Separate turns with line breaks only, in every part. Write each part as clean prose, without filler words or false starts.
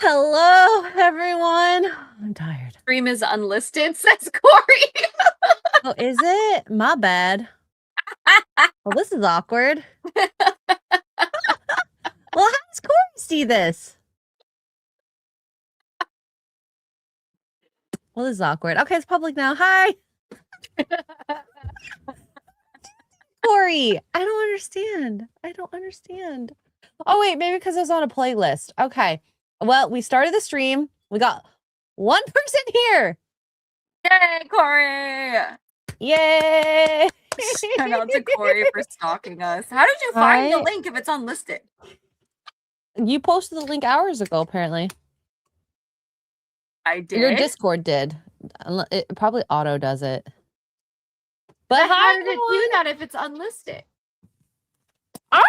Hello, everyone. I'm tired.
Stream is unlisted, says Corey.
Oh, is it? My bad. Well, this is awkward. Well, how does Corey see this? Well, this is awkward. Okay, it's public now. Hi. Corey, I don't understand. Oh, wait, maybe because it was on a playlist. Okay. Well, we started the stream. We got one person here.
Yay, Corey!
Yay!
Shout out to Corey for stalking us. How did you find the link if it's unlisted?
You posted the link hours ago, apparently.
I did?
Your Discord did. It probably auto does it.
But how did it do that if it's unlisted?
Oh!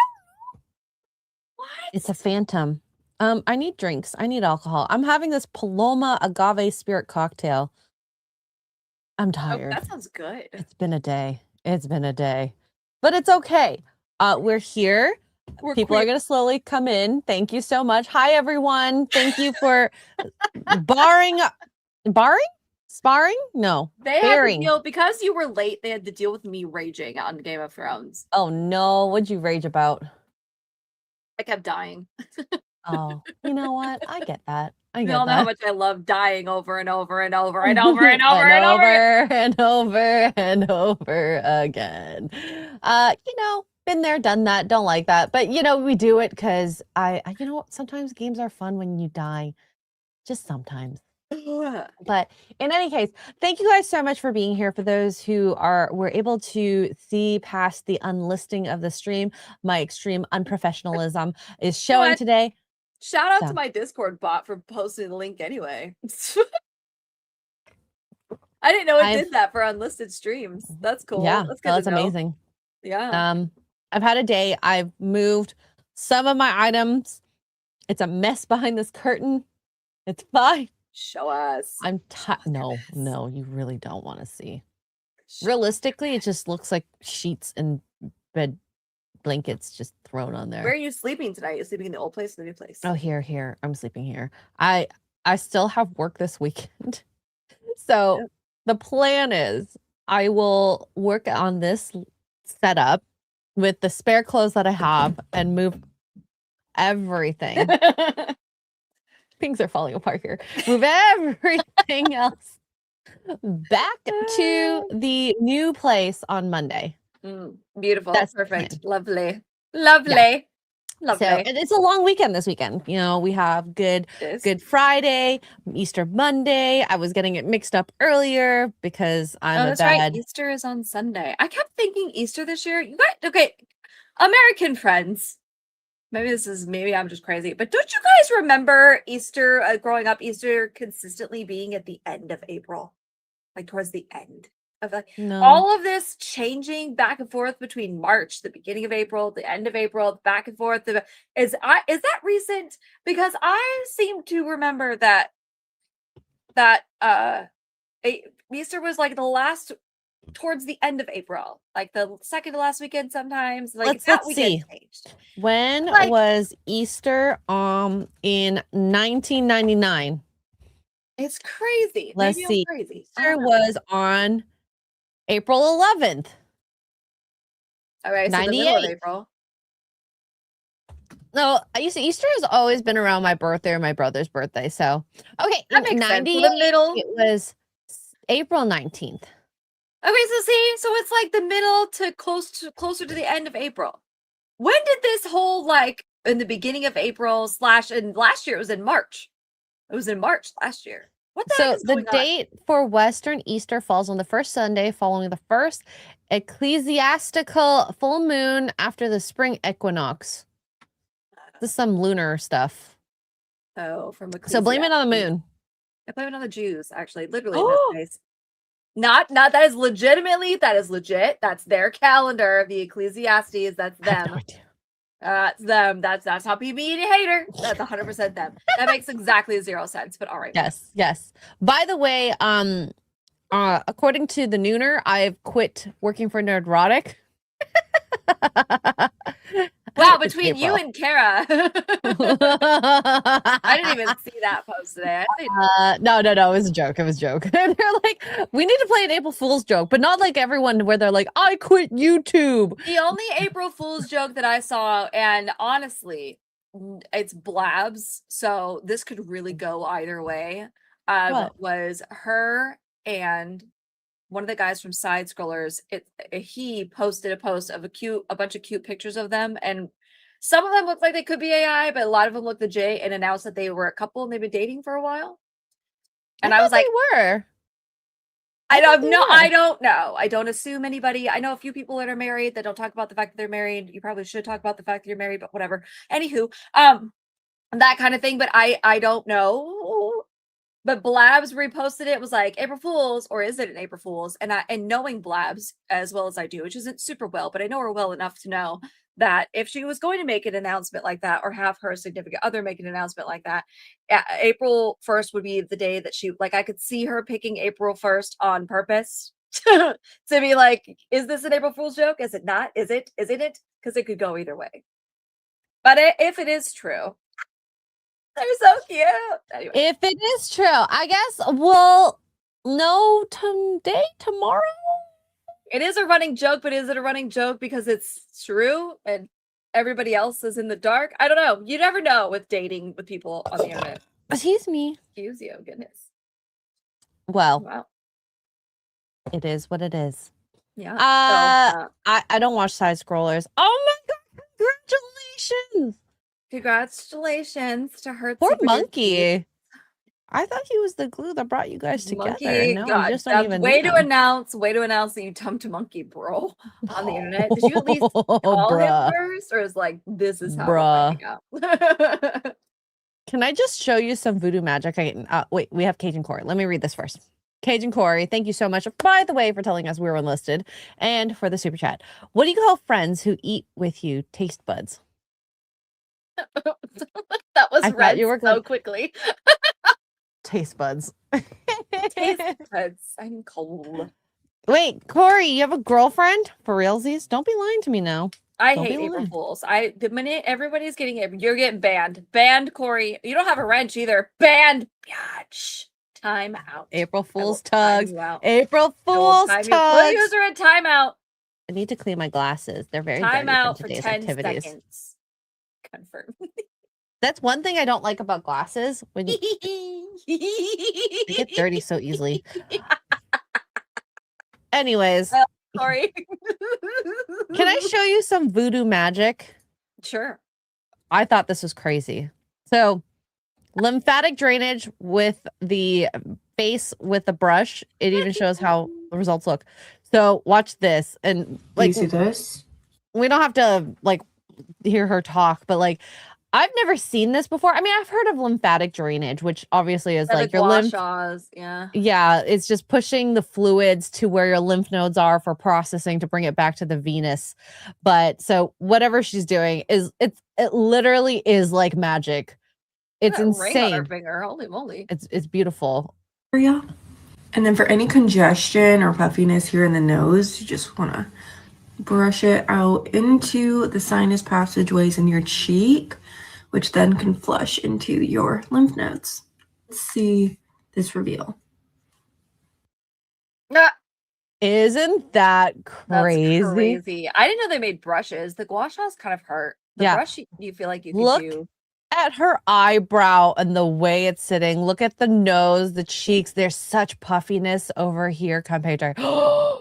What?
It's a phantom. I need drinks. I need alcohol. I'm having this Paloma agave spirit cocktail. I'm tired.
Oh, that sounds good.
It's been a day. But it's okay. We're here. People are going to slowly come in. Thank you so much. Hi, everyone. Thank you for sparring? No.
They had to deal, because you were late, they had to deal with me raging on Game of Thrones.
Oh, no. What'd you rage about?
I kept dying.
Oh, you know what? I get that.
You all know how much I love dying over and over and over and over and over and over
and over and over again. Been there, done that. Don't like that. But, we do it because sometimes games are fun when you die. Just sometimes. But in any case, thank you guys so much for being here. For those who were able to see past the unlisting of the stream, my extreme unprofessionalism is showing today.
Shout out to my Discord bot for posting the link anyway. I didn't know it did that for unlisted streams. That's cool.
Yeah, that's amazing.
Yeah.
I've had a day. I've moved some of my items. It's a mess behind this curtain. It's fine.
Show us.
I'm no, you really don't want to see. Realistically, it just looks like sheets and bed blankets just thrown on there.
Where are you sleeping tonight? Are you sleeping in the old place or the new place?
Oh, here. I'm sleeping here. I still have work this weekend. So the plan is I will work on this setup with the spare clothes that I have and move everything. Things are falling apart here. Move everything else back to the new place on Monday.
Beautiful. That's perfect. Lovely. Yeah.
So it's a long weekend this weekend. We have Good Friday, Easter Monday. I was getting it mixed up earlier because I'm a bad.
Right. Easter is on Sunday. I kept thinking Easter this year. You guys, okay, American friends. Maybe I'm just crazy, but don't you guys remember Easter, growing up, Easter consistently being at the end of April, like towards the end of all of this changing back and forth between March, the beginning of April, the end of April, back and forth. Is that recent? Because I seem to remember that Easter was like the last, towards the end of April, like the second to last weekend sometimes. Like
let's see. Changed. When was Easter in 1999?
It's crazy.
Let's see. Crazy. Easter was on April 11th.
All right, so the middle of April.
No, Easter has always been around my birthday or my brother's birthday. So, okay,
that makes sense. The middle.
It was April 19th.
Okay, so it's like the middle to closer to the end of April. When did this whole, in the beginning of April / and last year it was in March. It was in March last year. What the heck is going on?
Date for Western Easter falls on the first Sunday following the first ecclesiastical full moon after the spring equinox. This is some lunar stuff.
Oh, from
So blame it on the moon.
I blame it on the Jews, actually. Literally in this case. Not that is legitimately, that is legit. That's their calendar, the Ecclesiastes. That's them. That's them. That's how people eat a hater. That's 100% them. That makes exactly 0 sense, but all right.
Yes. By the way, according to the Nooner, I've quit working for Nerdrotic.
Wow,
It's
between you
April.
and Kara. I didn't even see that post today.
No, it was a joke. It was a joke. They're like, we need to play an April Fool's joke, but not like everyone where they're like, I quit YouTube.
The only April Fool's joke that I saw, and honestly, it's Blabs, so this could really go either way.
What?
Was her and one of the guys from Side Scrollers. He posted a post of a bunch of cute pictures of them, and some of them look like they could be AI, but a lot of them look legit, and announced that they were a couple and they've been dating for a while. And I was like,
they were.
I don't know. I don't assume anybody. I know a few people that are married that don't talk about the fact that they're married. You probably should talk about the fact that you're married, but whatever. Anywho, that kind of thing. But I don't know. But Blabs reposted it, was like April Fool's, or is it an April Fool's? And knowing Blabs as well as I do, which isn't super well, but I know her well enough to know that if she was going to make an announcement like that, or have her significant other make an announcement like that, April 1st would be the day that she, like, I could see her picking April 1st on purpose to be like, is this an April Fool's joke? Is it not? Is it? Isn't it? Because it could go either way. But if it is true, they're so cute. Anyway.
If it is true, I guess we'll know today, tomorrow.
It is a running joke, but is it a running joke because it's true and everybody else is in the dark? I don't know. You never know with dating with people on the internet.
Excuse me.
Excuse you, goodness.
Well,
wow.
It is what it is.
Yeah.
I don't watch Side Scrollers. Oh my god! Congratulations!
Congratulations to her.
Poor Monkey. I thought he was the glue that brought you guys together.
Monkey,
no,
God,
you just don't even
way to announce that you dumped Monkey, bro, on the internet. Did you at least call him first, or is like, this is how we're finding out?
Can I just show you some voodoo magic? Wait, we have Cajun Corey. Let me read this first. Cajun Corey, thank you so much, by the way, for telling us we were enlisted and for the super chat. What do you call friends who eat with you taste buds?
That was read so quickly.
Taste buds.
Taste buds. I'm cold.
Wait, Corey, you have a girlfriend? For realsies? Don't be lying to me now.
I hate April Fools. The minute everybody's getting it, you're getting banned. Banned, Corey. You don't have a wrench either. Banned. Biatch. Time out.
April Fool's tugs. April Fool's tugs.
Full user at timeout.
I need to clean my glasses. They're very
time
dirty
out
from
for
today's
10
activities.
seconds. Confirm.
That's one thing I don't like about glasses. When you they get dirty so easily. Anyways.
Sorry.
Can I show you some voodoo magic?
Sure.
I thought this was crazy. So, lymphatic drainage with the face with the brush. It even shows how the results look. So, watch this. And like,
you see this?
We don't have to like hear her talk, but like, I've never seen this before. I mean, I've heard of lymphatic drainage, which obviously is like your lymph.
Yeah.
Yeah, it's just pushing the fluids to where your lymph nodes are for processing to bring it back to the venous. But so whatever she's doing it literally is like magic. It's insane.
Ring on her finger. Holy moly.
It's beautiful.
And then for any congestion or puffiness here in the nose, you just want to brush it out into the sinus passageways in your cheek, which then can flush into your lymph nodes. Let's see this reveal.
Isn't that crazy?
That's crazy. I didn't know they made brushes. The gua sha kind of hurt. The brush, you feel like you could do.
At her eyebrow and the way it's sitting. Look at the nose, the cheeks. There's such puffiness over here compared to her.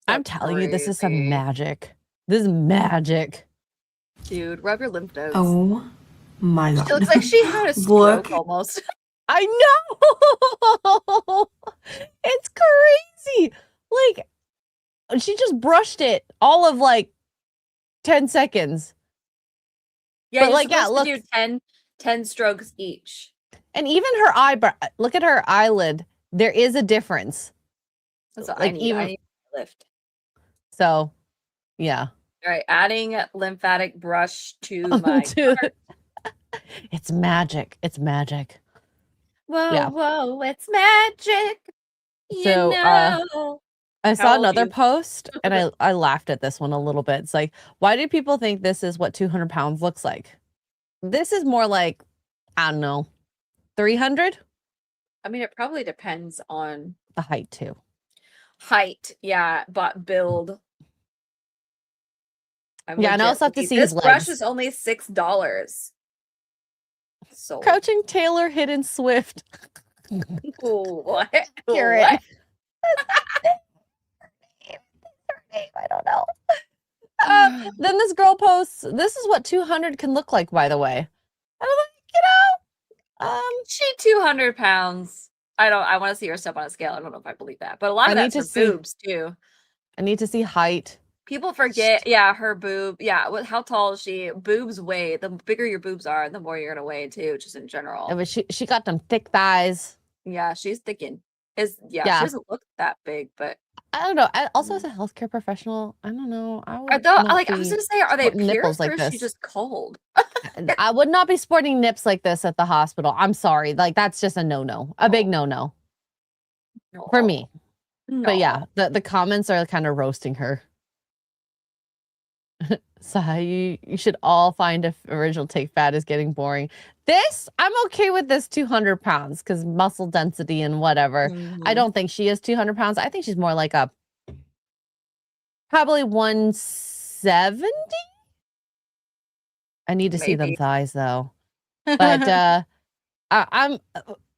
I'm telling you, this is some magic. This is magic.
Dude, rub your lymph nodes.
Oh my god.
She looks like she had a stroke almost.
I know. It's crazy. Like, she just brushed it all of like 10 seconds.
Yeah, but like, yeah, look, do 10 strokes each.
And even her eyebrow, look at her eyelid. There is a difference.
So like I need to lift.
So, yeah.
All right, adding lymphatic brush to my
It's magic. It's magic.
Whoa, whoa, it's magic. You know.
I
How
saw
old
another
you?
post and I laughed at this one a little bit. It's like, why do people think this is what 200 pounds looks like? This is more like, I don't know, 300?
I mean, it probably depends on
The height too.
height, yeah, but build. I'm
Yeah, and I
legit
also have to
looking.
see
This
his
brush
legs.
is only $6. So
Crouching Taylor, hidden Swift.
what?
Accurate.
What?
I don't know. Then this girl posts, this is what 200 can look like, by the way. And I'm like,
She 200 pounds. I want to see her step on a scale. I don't know if I believe that. But a lot
I
of
need
that's
to
her
see-
boobs too.
I need to see height.
People forget, yeah, her boob. Yeah, how tall is she? Boobs weigh. The bigger your boobs are, the more you're gonna weigh too, just in general.
But she got them thick thighs.
Yeah, she's thickened. She
Yeah.
doesn't look that big, but
I don't know. Also, as a healthcare professional, I don't know. I would
I was gonna say, are they
sporting
pierced
nipples like
or is she
this.
just cold?
I would not be sporting nips like this at the hospital. I'm sorry. Like, that's just a no-no. A big no-no for me. But yeah, the comments are kind of roasting her. So you should all find if original take fat is getting boring. This, I'm okay with this 200 pounds because muscle density and whatever. I don't think she is 200 pounds. I think she's more like a probably 170. I need to see them thighs though. But I'm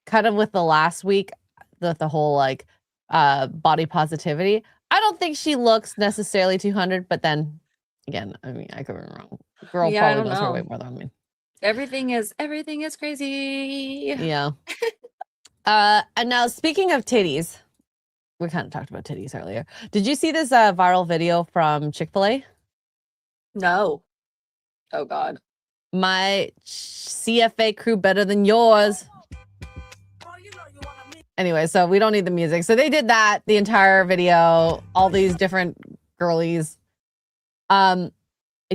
kind of with the last week, the whole like body positivity. I don't think she looks necessarily 200, but then again, I mean, I could be wrong. Girl probably knows her way more than me.
Everything is crazy.
Yeah. And now speaking of titties, we kind of talked about titties earlier. Did you see this viral video from Chick-fil-A?
No. Oh God.
My CFA crew better than yours. Anyway, so we don't need the music. So they did that, the entire video, all these different girlies. I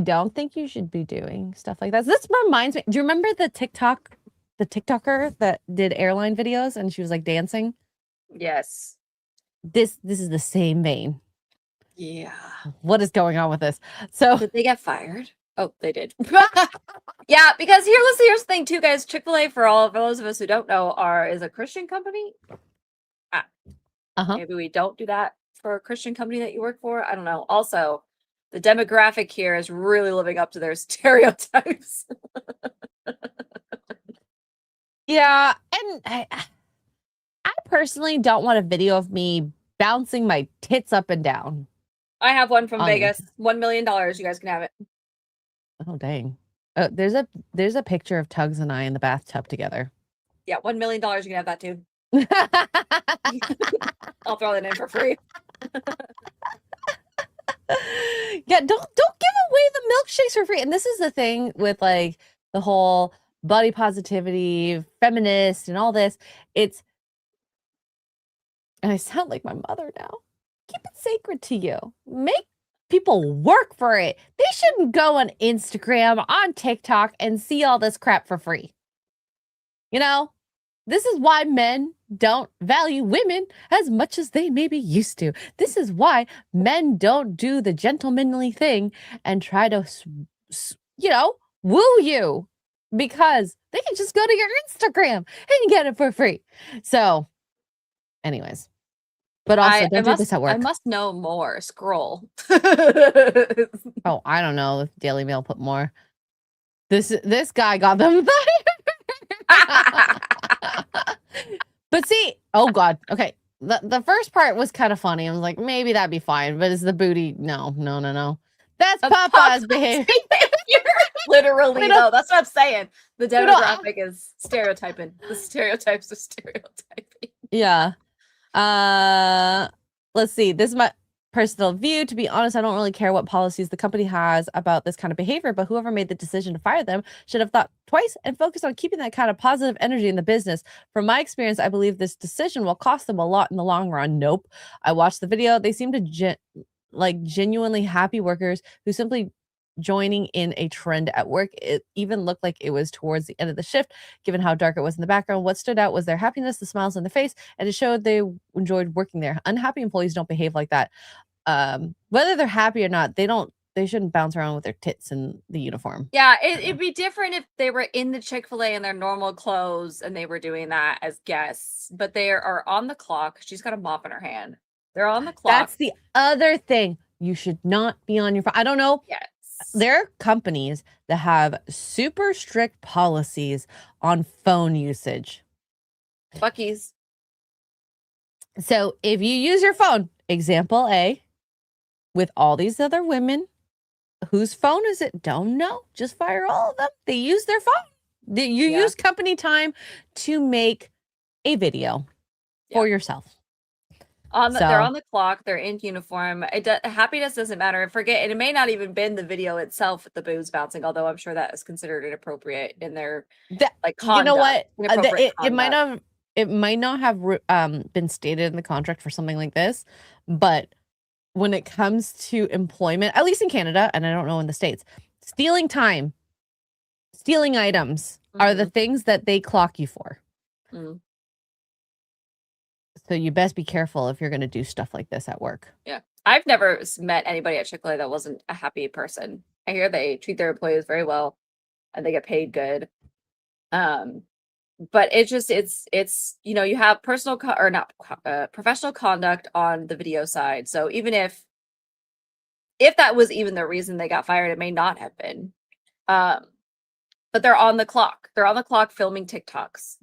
don't think you should be doing stuff like that. This reminds me. Do you remember the TikToker that did airline videos and she was like dancing?
Yes.
This is the same vein.
Yeah.
What is going on with this? So
did they get fired? Oh, they did. Yeah, because here's the thing too, guys. Chick-fil-A, for those of us who don't know, is a Christian company. Maybe we don't do that for a Christian company that you work for. I don't know. Also, the demographic here is really living up to their stereotypes.
Yeah, and I personally don't want a video of me bouncing my tits up and down.
I have one from Vegas. $1 million. You guys can have it.
Oh dang! There's a picture of Tugs and I in the bathtub together.
Yeah, $1 million. You can have that too. I'll throw that in for free.
Yeah, don't give away the milkshakes for free. And this is the thing with like the whole body positivity, feminist, and all this. And I sound like my mother now. Keep it sacred to you. Make people work for it. They shouldn't go on Instagram, on TikTok, and see all this crap for free. You know, this is why men don't value women as much as they maybe used to. This is why men don't do the gentlemanly thing and try to, woo you, because they can just go to your Instagram and get it for free. So, anyways. But also, don't do this at work.
I must know more. Scroll.
Oh, I don't know if Daily Mail put more. This guy got them. But see, oh God. Okay. The first part was kind of funny. I was like, maybe that'd be fine. But is the booty? No. That's Papa's behavior.
Literally, no. That's what I'm saying. The demographic is stereotyping. The stereotypes are stereotyping.
Yeah. Let's see. This is my personal view. To be honest, I don't really care what policies the company has about this kind of behavior, but whoever made the decision to fire them should have thought twice and focused on keeping that kind of positive energy in the business. From my experience, I believe this decision will cost them a lot in the long run. Nope. I watched the video. They seem to genuinely happy workers who simply joining in a trend at work. It even looked like it was towards the end of the shift, given how dark it was in the background. What stood out was their happiness, the smiles on their face, and it showed they enjoyed working there. Unhappy employees don't behave like that. Whether they're happy or not, they shouldn't bounce around with their tits in the uniform.
Yeah, it'd be different if they were in the Chick-fil-A in their normal clothes and they were doing that as guests, but they are on the clock. She's got a mop in her hand. They're on the clock.
That's the other thing. You should not be on your phone. I don't know.
Yes.
There are companies that have super strict policies on phone usage.
Buc-ee's.
So if you use your phone, example A, with all these other women, whose phone is it? Don't know. Just fire all of them. They use their phone. You use company time to make a video for yourself.
They're on the clock. They're in uniform. Happiness doesn't matter. Forget, and it may not even been the video itself with the boobs bouncing, although I'm sure that is considered inappropriate in their conduct.
You know what? It might not have been stated in the contract for something like this, but when it comes to employment, at least in Canada, and I don't know in the States, stealing time, stealing items are the things that they clock you for.
Mm.
So you best be careful if you're going to do stuff like this at work.
Yeah. I've never met anybody at Chick-fil-A that wasn't a happy person. I hear they treat their employees very well and they get paid good. But it's you have professional conduct on the video side. So even if that was even the reason they got fired, it may not have been. But they're on the clock. They're on the clock filming TikToks.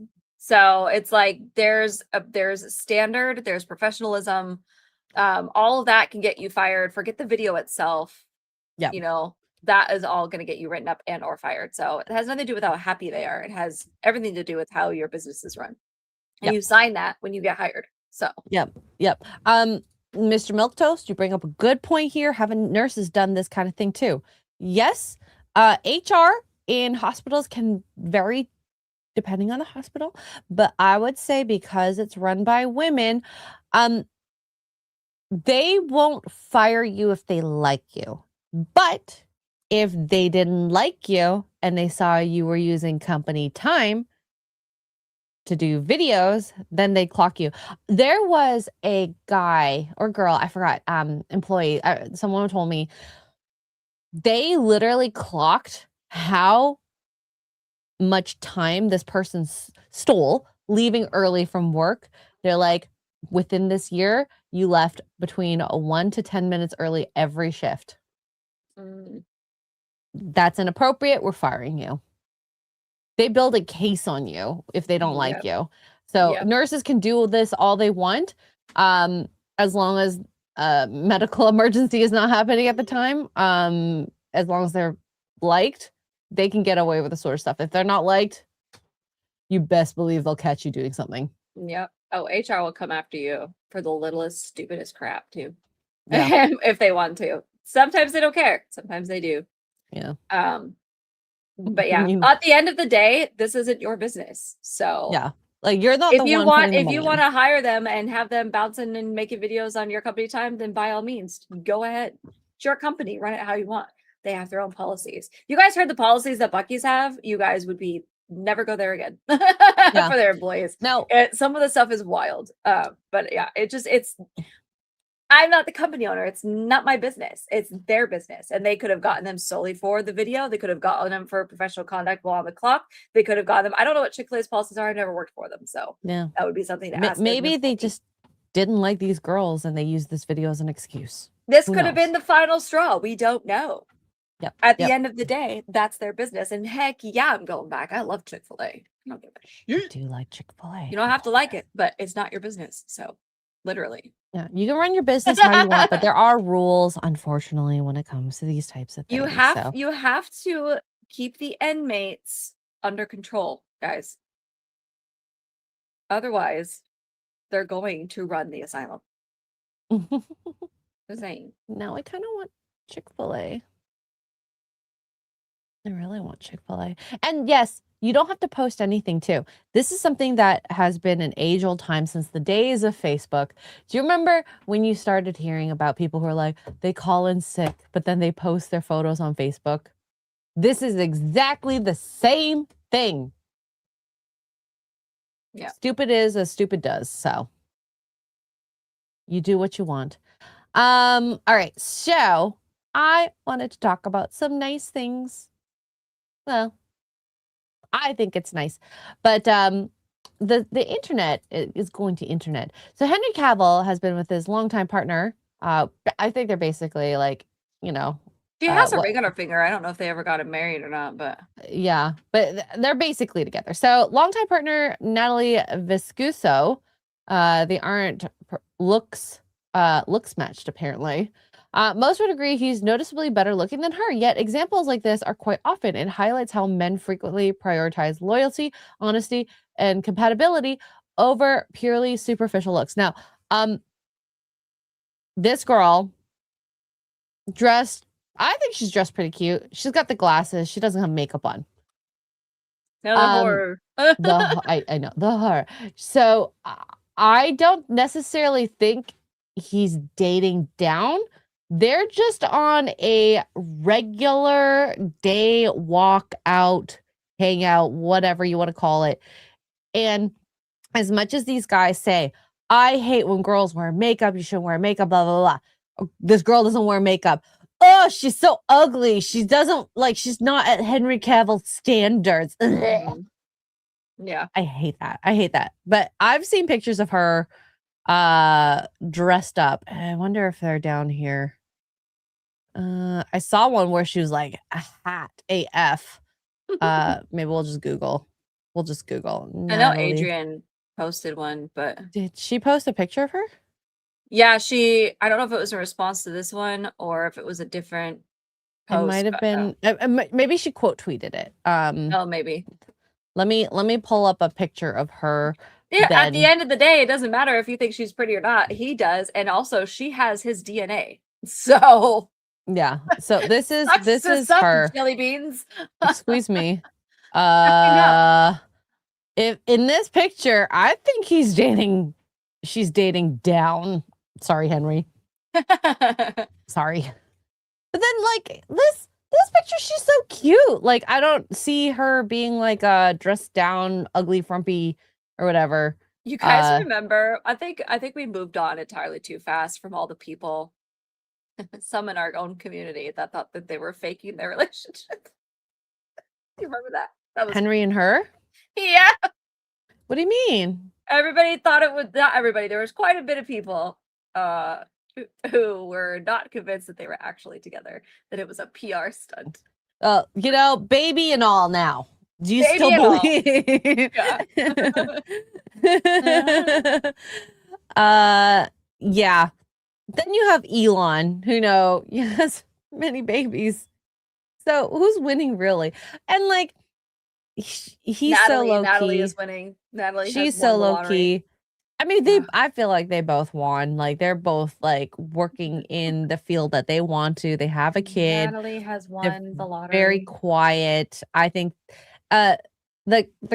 So it's like there's standard, there's professionalism. All of that can get you fired. Forget the video itself.
Yeah.
That is all going to get you written up and or fired. So it has nothing to do with how happy they are. It has everything to do with how your business is run. And you sign that when you get hired. So
Yep. Mr. Milquetoast, you bring up a good point here. Having nurses done this kind of thing too. Yes, HR in hospitals can vary depending on the hospital, but I would say because it's run by women, they won't fire you if they like you. But if they didn't like you and they saw you were using company time to do videos, then they clock you. There was a guy or girl, I forgot, employee, someone told me they literally clocked how much time this person stole leaving early from work. They're like, within this year, you left between 1 to 10 minutes early every shift. That's inappropriate. We're firing you. They build a case on you if they don't like you. So nurses can do this all they want, as long as medical emergency is not happening at the time. As long as they're liked, they can get away with the sort of stuff. If they're not liked, you best believe they'll catch you doing something.
Yep. Oh, HR will come after you for the littlest, stupidest crap too. Yeah. If they want to. Sometimes they don't care. Sometimes they do.
Yeah.
But yeah, at the end of the day, this isn't your business. So
yeah, like you're not
if you want to hire them and have them bouncing and making videos on your company time, then by all means, go ahead. It's your company. Run it how you want. They have their own policies. You guys heard the policies that Buc-ee's have? You guys would be never go there again for their employees.
No,
some of the stuff is wild. But yeah, it's. I'm not the company owner. It's not my business. It's their business. And they could have gotten them solely for the video. They could have gotten them for professional conduct while on the clock. They could have gotten them. I don't know what Chick-fil-A's policies are. I've never worked for them. So that would be something to ask.
Maybe they just didn't like these girls and they used this video as an excuse.
This could have been the final straw. We don't know.
Yep.
At the end of the day, that's their business. And heck yeah, I'm going back. I love Chick-fil-A. I don't give a shit.
I do like Chick-fil-A.
You don't have to like it, but it's not your business. So literally.
Yeah, you can run your business how you want, but there are rules, unfortunately, when it comes to these types of things.
You have to keep the inmates under control, guys. Otherwise, they're going to run the asylum. Just saying.
Now I kind of want Chick-fil-A. I really want Chick-fil-A. And yes, You don't have to post anything too. This is something that has been an age-old time since the days of Facebook. Do you remember when you started hearing about people who are like, they call in sick, but then they post their photos on Facebook? This is exactly the same thing.
Yeah.
Stupid is as stupid does. So you do what you want. All right. So I wanted to talk about some nice things. Well, I think it's nice, but the internet is going to internet. So Henry Cavill has been with his longtime partner. I think they're basically like, you know,
She has a ring on her finger. I don't know if they ever got married or not, but
yeah, but they're basically together. So longtime partner Natalie Viscuso, they aren't looks matched apparently. Most would agree he's noticeably better looking than her, yet examples like this are quite often. It highlights how men frequently prioritize loyalty, honesty, and compatibility over purely superficial looks. Now, this girl dressed, I think she's dressed pretty cute. She's got the glasses. She doesn't have makeup on.
no, the horror.
I know the horror. So I don't necessarily think he's dating down. They're just on a regular day walk out, hang out, whatever you want to call it. And as much as these guys say, I hate when girls wear makeup, you shouldn't wear makeup, blah, blah, blah. This girl doesn't wear makeup. Oh, she's so ugly. She doesn't like, she's not at Henry Cavill standards.
Yeah.
I hate that. I hate that. But I've seen pictures of her dressed up. I wonder if they're down here. I saw one where she was like a hat AF. Maybe we'll just Google.
I know Adrian posted one, but
did she post a picture of her?
yeah, I don't know if it was a response to this one or if it was a different post.
It might have been maybe she quote tweeted it.
Oh, maybe.
Let me pull up a picture of her.
Yeah, at the end of the day, it doesn't matter if you think she's pretty or not. He does, and also she has his DNA. So
yeah. So this is her.
Jelly beans.
Excuse me. If in this picture, I think she's dating down. Sorry, Henry. Sorry. But then like this picture, she's so cute. Like I don't see her being like dressed down, ugly, frumpy, or whatever.
You guys remember? I think we moved on entirely too fast from all the people, some in our own community that thought that they were faking their relationship. Do you remember that? That was
Henry and her?
Yeah.
What do you mean?
Everybody thought it was not everybody. There was quite a bit of people who were not convinced that they were actually together, that it was a PR stunt.
Baby and all now. Do you
Baby
still believe? Yeah. Then you have Elon, who has many babies. So who's winning really? And like he's so low key.
Natalie is winning.
She's so low key. I mean, I feel like they both won. Like they're both like working in the field that they want to. They have a kid.
Natalie has won the lottery.
Very quiet. I think the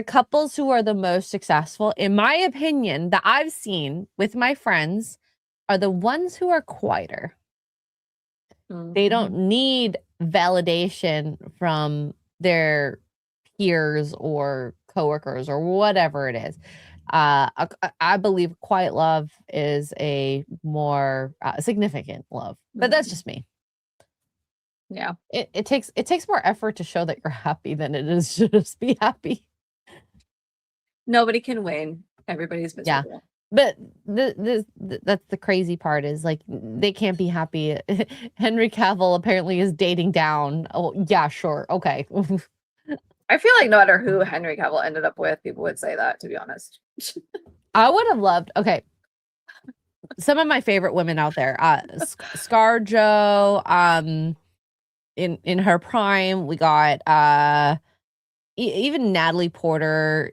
couples who are the most successful, in my opinion, that I've seen with my friends are the ones who are quieter. Mm-hmm. They don't need validation from their peers or coworkers or whatever it is. I believe quiet love is a more significant love, but that's just me.
Yeah,
it takes more effort to show that you're happy than it is to just be happy.
Nobody can win. Everybody's miserable.
Yeah, but that's the crazy part is like they can't be happy. Henry Cavill apparently is dating down. Oh yeah, sure, okay.
I feel like no matter who Henry Cavill ended up with, people would say that, to be honest.
I would have loved, okay, some of my favorite women out there. ScarJo, in her prime, we got even Natalie Porter.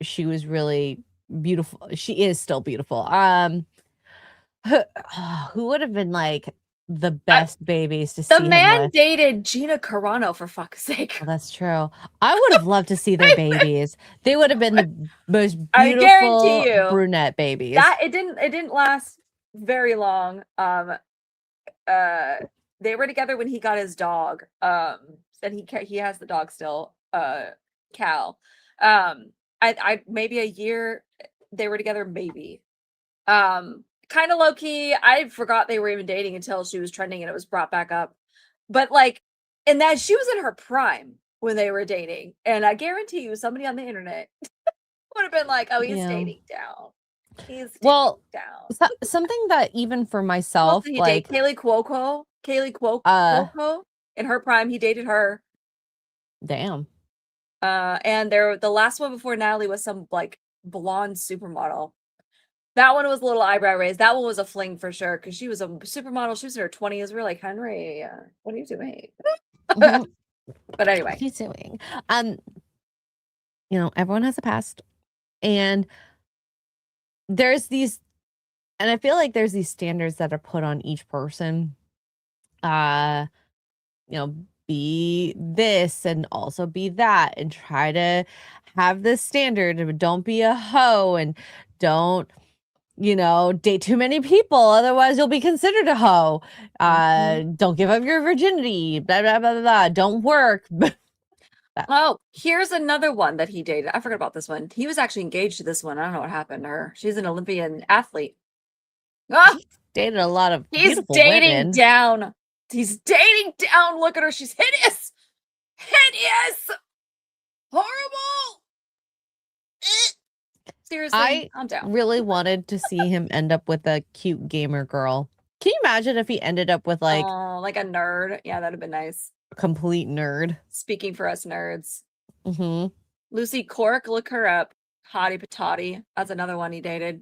She was really beautiful. She is still beautiful. Who would have been like the best babies to
The
see him
man
with.
dated Gina Carano, for fuck's sake.
Well, that's true. I would have loved to see their babies. They would have been the most
I guarantee
beautiful
you
brunette babies.
that it didn't last very long. They were together when he got his dog. And he has the dog still, Cal. I maybe a year they were together, maybe. Kind of low key. I forgot they were even dating until she was trending and it was brought back up. But like, and that she was in her prime when they were dating, and I guarantee you, somebody on the internet would have been like, "Oh, he's dating down. He's dating down."
Something that even for
Who else
myself,
did he
like
date? Kaylee Cuoco. In her prime, he dated her.
damn.
And the last one before Natalie was some like blonde supermodel. That one was a little eyebrow raised. That one was a fling for sure because she was a supermodel. She was in her 20s. We were like, Henry, what are you doing?
Mhm.
But anyway,
What are you doing? Everyone has a past, and there's these, and I feel like there's these standards that are put on each person. Be this and also be that, and try to have this standard, but don't be a hoe, and don't date too many people, otherwise you'll be considered a hoe. Don't give up your virginity, blah blah blah blah, blah. Don't work.
Oh, here's another one that he dated. I forgot about this one. He was actually engaged to this one. I don't know what happened to her. She's an Olympian athlete.
He's dated a lot of
He's
beautiful
dating
women.
down. He's dating down. Look at her. She's hideous. Hideous. Horrible. Seriously, I'm down.
Really wanted to see him end up with a cute gamer girl. Can you imagine if he ended up with like
a nerd? Yeah, that'd have been nice.
A complete nerd.
Speaking for us nerds.
Mm-hmm.
Lucy Cork, look her up. Hottie patati. That's another one he dated.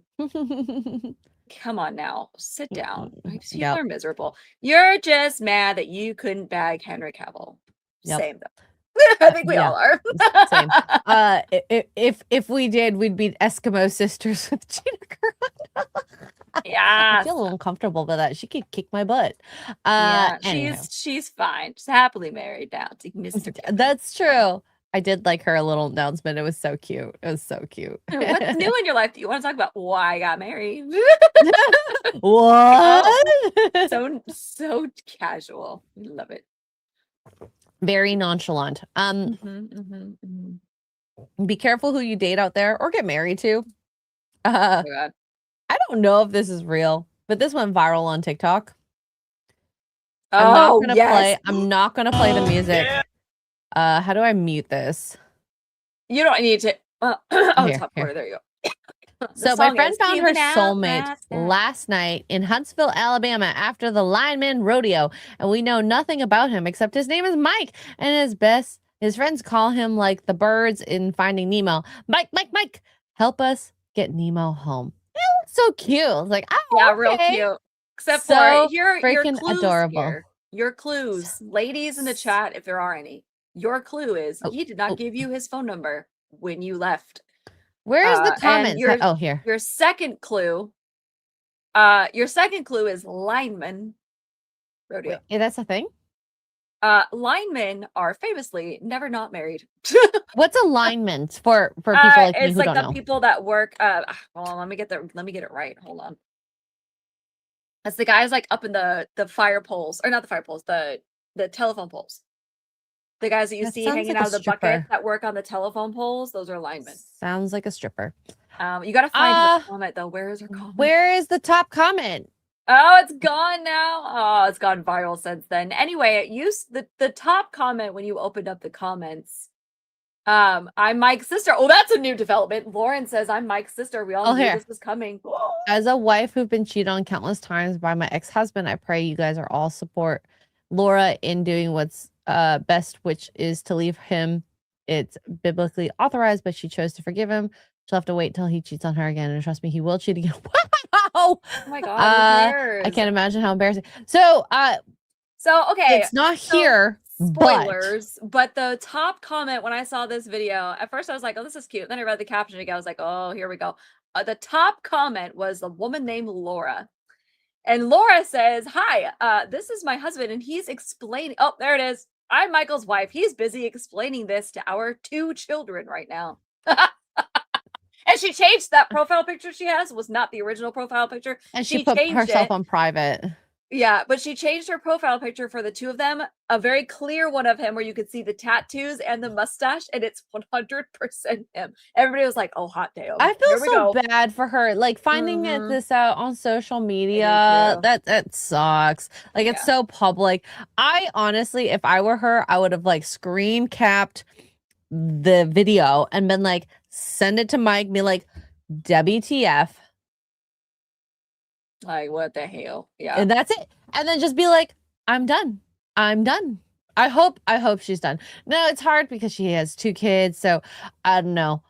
Come on now. Sit down. People are miserable. You're just mad that you couldn't bag Henry Cavill.
Yep.
Same though. I think we all are.
Same. If we did, we'd be Eskimo sisters with Gina Carano.
Yeah.
I feel a little uncomfortable with that. She could kick my butt.
Yeah,
anyhow.
she's fine. She's happily married now to Mr. Kevin.
That's true. I did like her little announcement. It was so cute. It was so cute.
What's new in your life? Do you want to talk about why I got married?
What?
So casual. We love it.
Very nonchalant. Be careful who you date out there or get married to.
Oh my God.
I don't know if this is real, but this went viral on TikTok.
I'm
not gonna play the music. How do I mute this?
You don't need to. Top corner. There you go.
So my friend found her soulmate last night in Huntsville, Alabama, after the lineman rodeo, and we know nothing about him except his name is Mike, and his friends call him like the birds in Finding Nemo. Mike, help us get Nemo home. It looks so cute. It's like, oh,
yeah,
okay.
real cute. Except
so
for your clues
adorable.
Here. Your clues, ladies in the chat, if there are any. Your clue is he did not give you his phone number when you left.
Where is the comments? Here.
Your second clue. Is lineman rodeo.
Wait, that's a thing?
Linemen are famously never not married.
What's a lineman for people like me who don't know?
It's like the people that work. Hold on, let me get it right. Hold on. That's the guys like up in the fire poles, or not the fire poles, the telephone poles. The guys that you see hanging out of the bucket that work on the telephone poles, those are linemen.
Sounds like a stripper.
You gotta find her comment though. Where is her comment?
Where is the top comment?
Oh, it's gone now. Oh, it's gone viral since then. Anyway, the top comment when you opened up the comments. I'm Mike's sister. Oh, that's a new development. Lauren says, I'm Mike's sister. We all knew this was coming.
As a wife who've been cheated on countless times by my ex-husband, I pray you guys are all support Laura in doing what's best, which is to leave him. It's biblically authorized, but she chose to forgive him. She'll have to wait till he cheats on her again, and trust me, he will cheat again. Wow!
Oh my God!
I can't imagine how embarrassing. So
okay,
it's not here.
Spoilers, but the top comment when I saw this video, at first I was like, "Oh, this is cute." Then I read the caption again. I was like, "Oh, here we go." The top comment was a woman named Laura, And Laura says, hi, this is my husband, and he's explaining. Oh, there it is. I'm Michael's wife. He's busy explaining this to our 2 children right now. And she changed that profile picture she has. Was not the original profile picture.
And she put herself on private.
Yeah, but she changed her profile picture for the 2 of them. A very clear one of him where you could see the tattoos and the mustache, and it's 100% him. Everybody was like, "Oh, hot damn."
I feel so bad for her. Like finding this out on social media, that sucks. Like it's so public. I honestly, if I were her, I would have like screen capped the video and been like, send it to Mike, be like, WTF.
Like, what the hell? Yeah.
And that's it. And then just be like, I'm done. I'm done. I hope she's done. No, it's hard because she has 2 kids. So I don't know.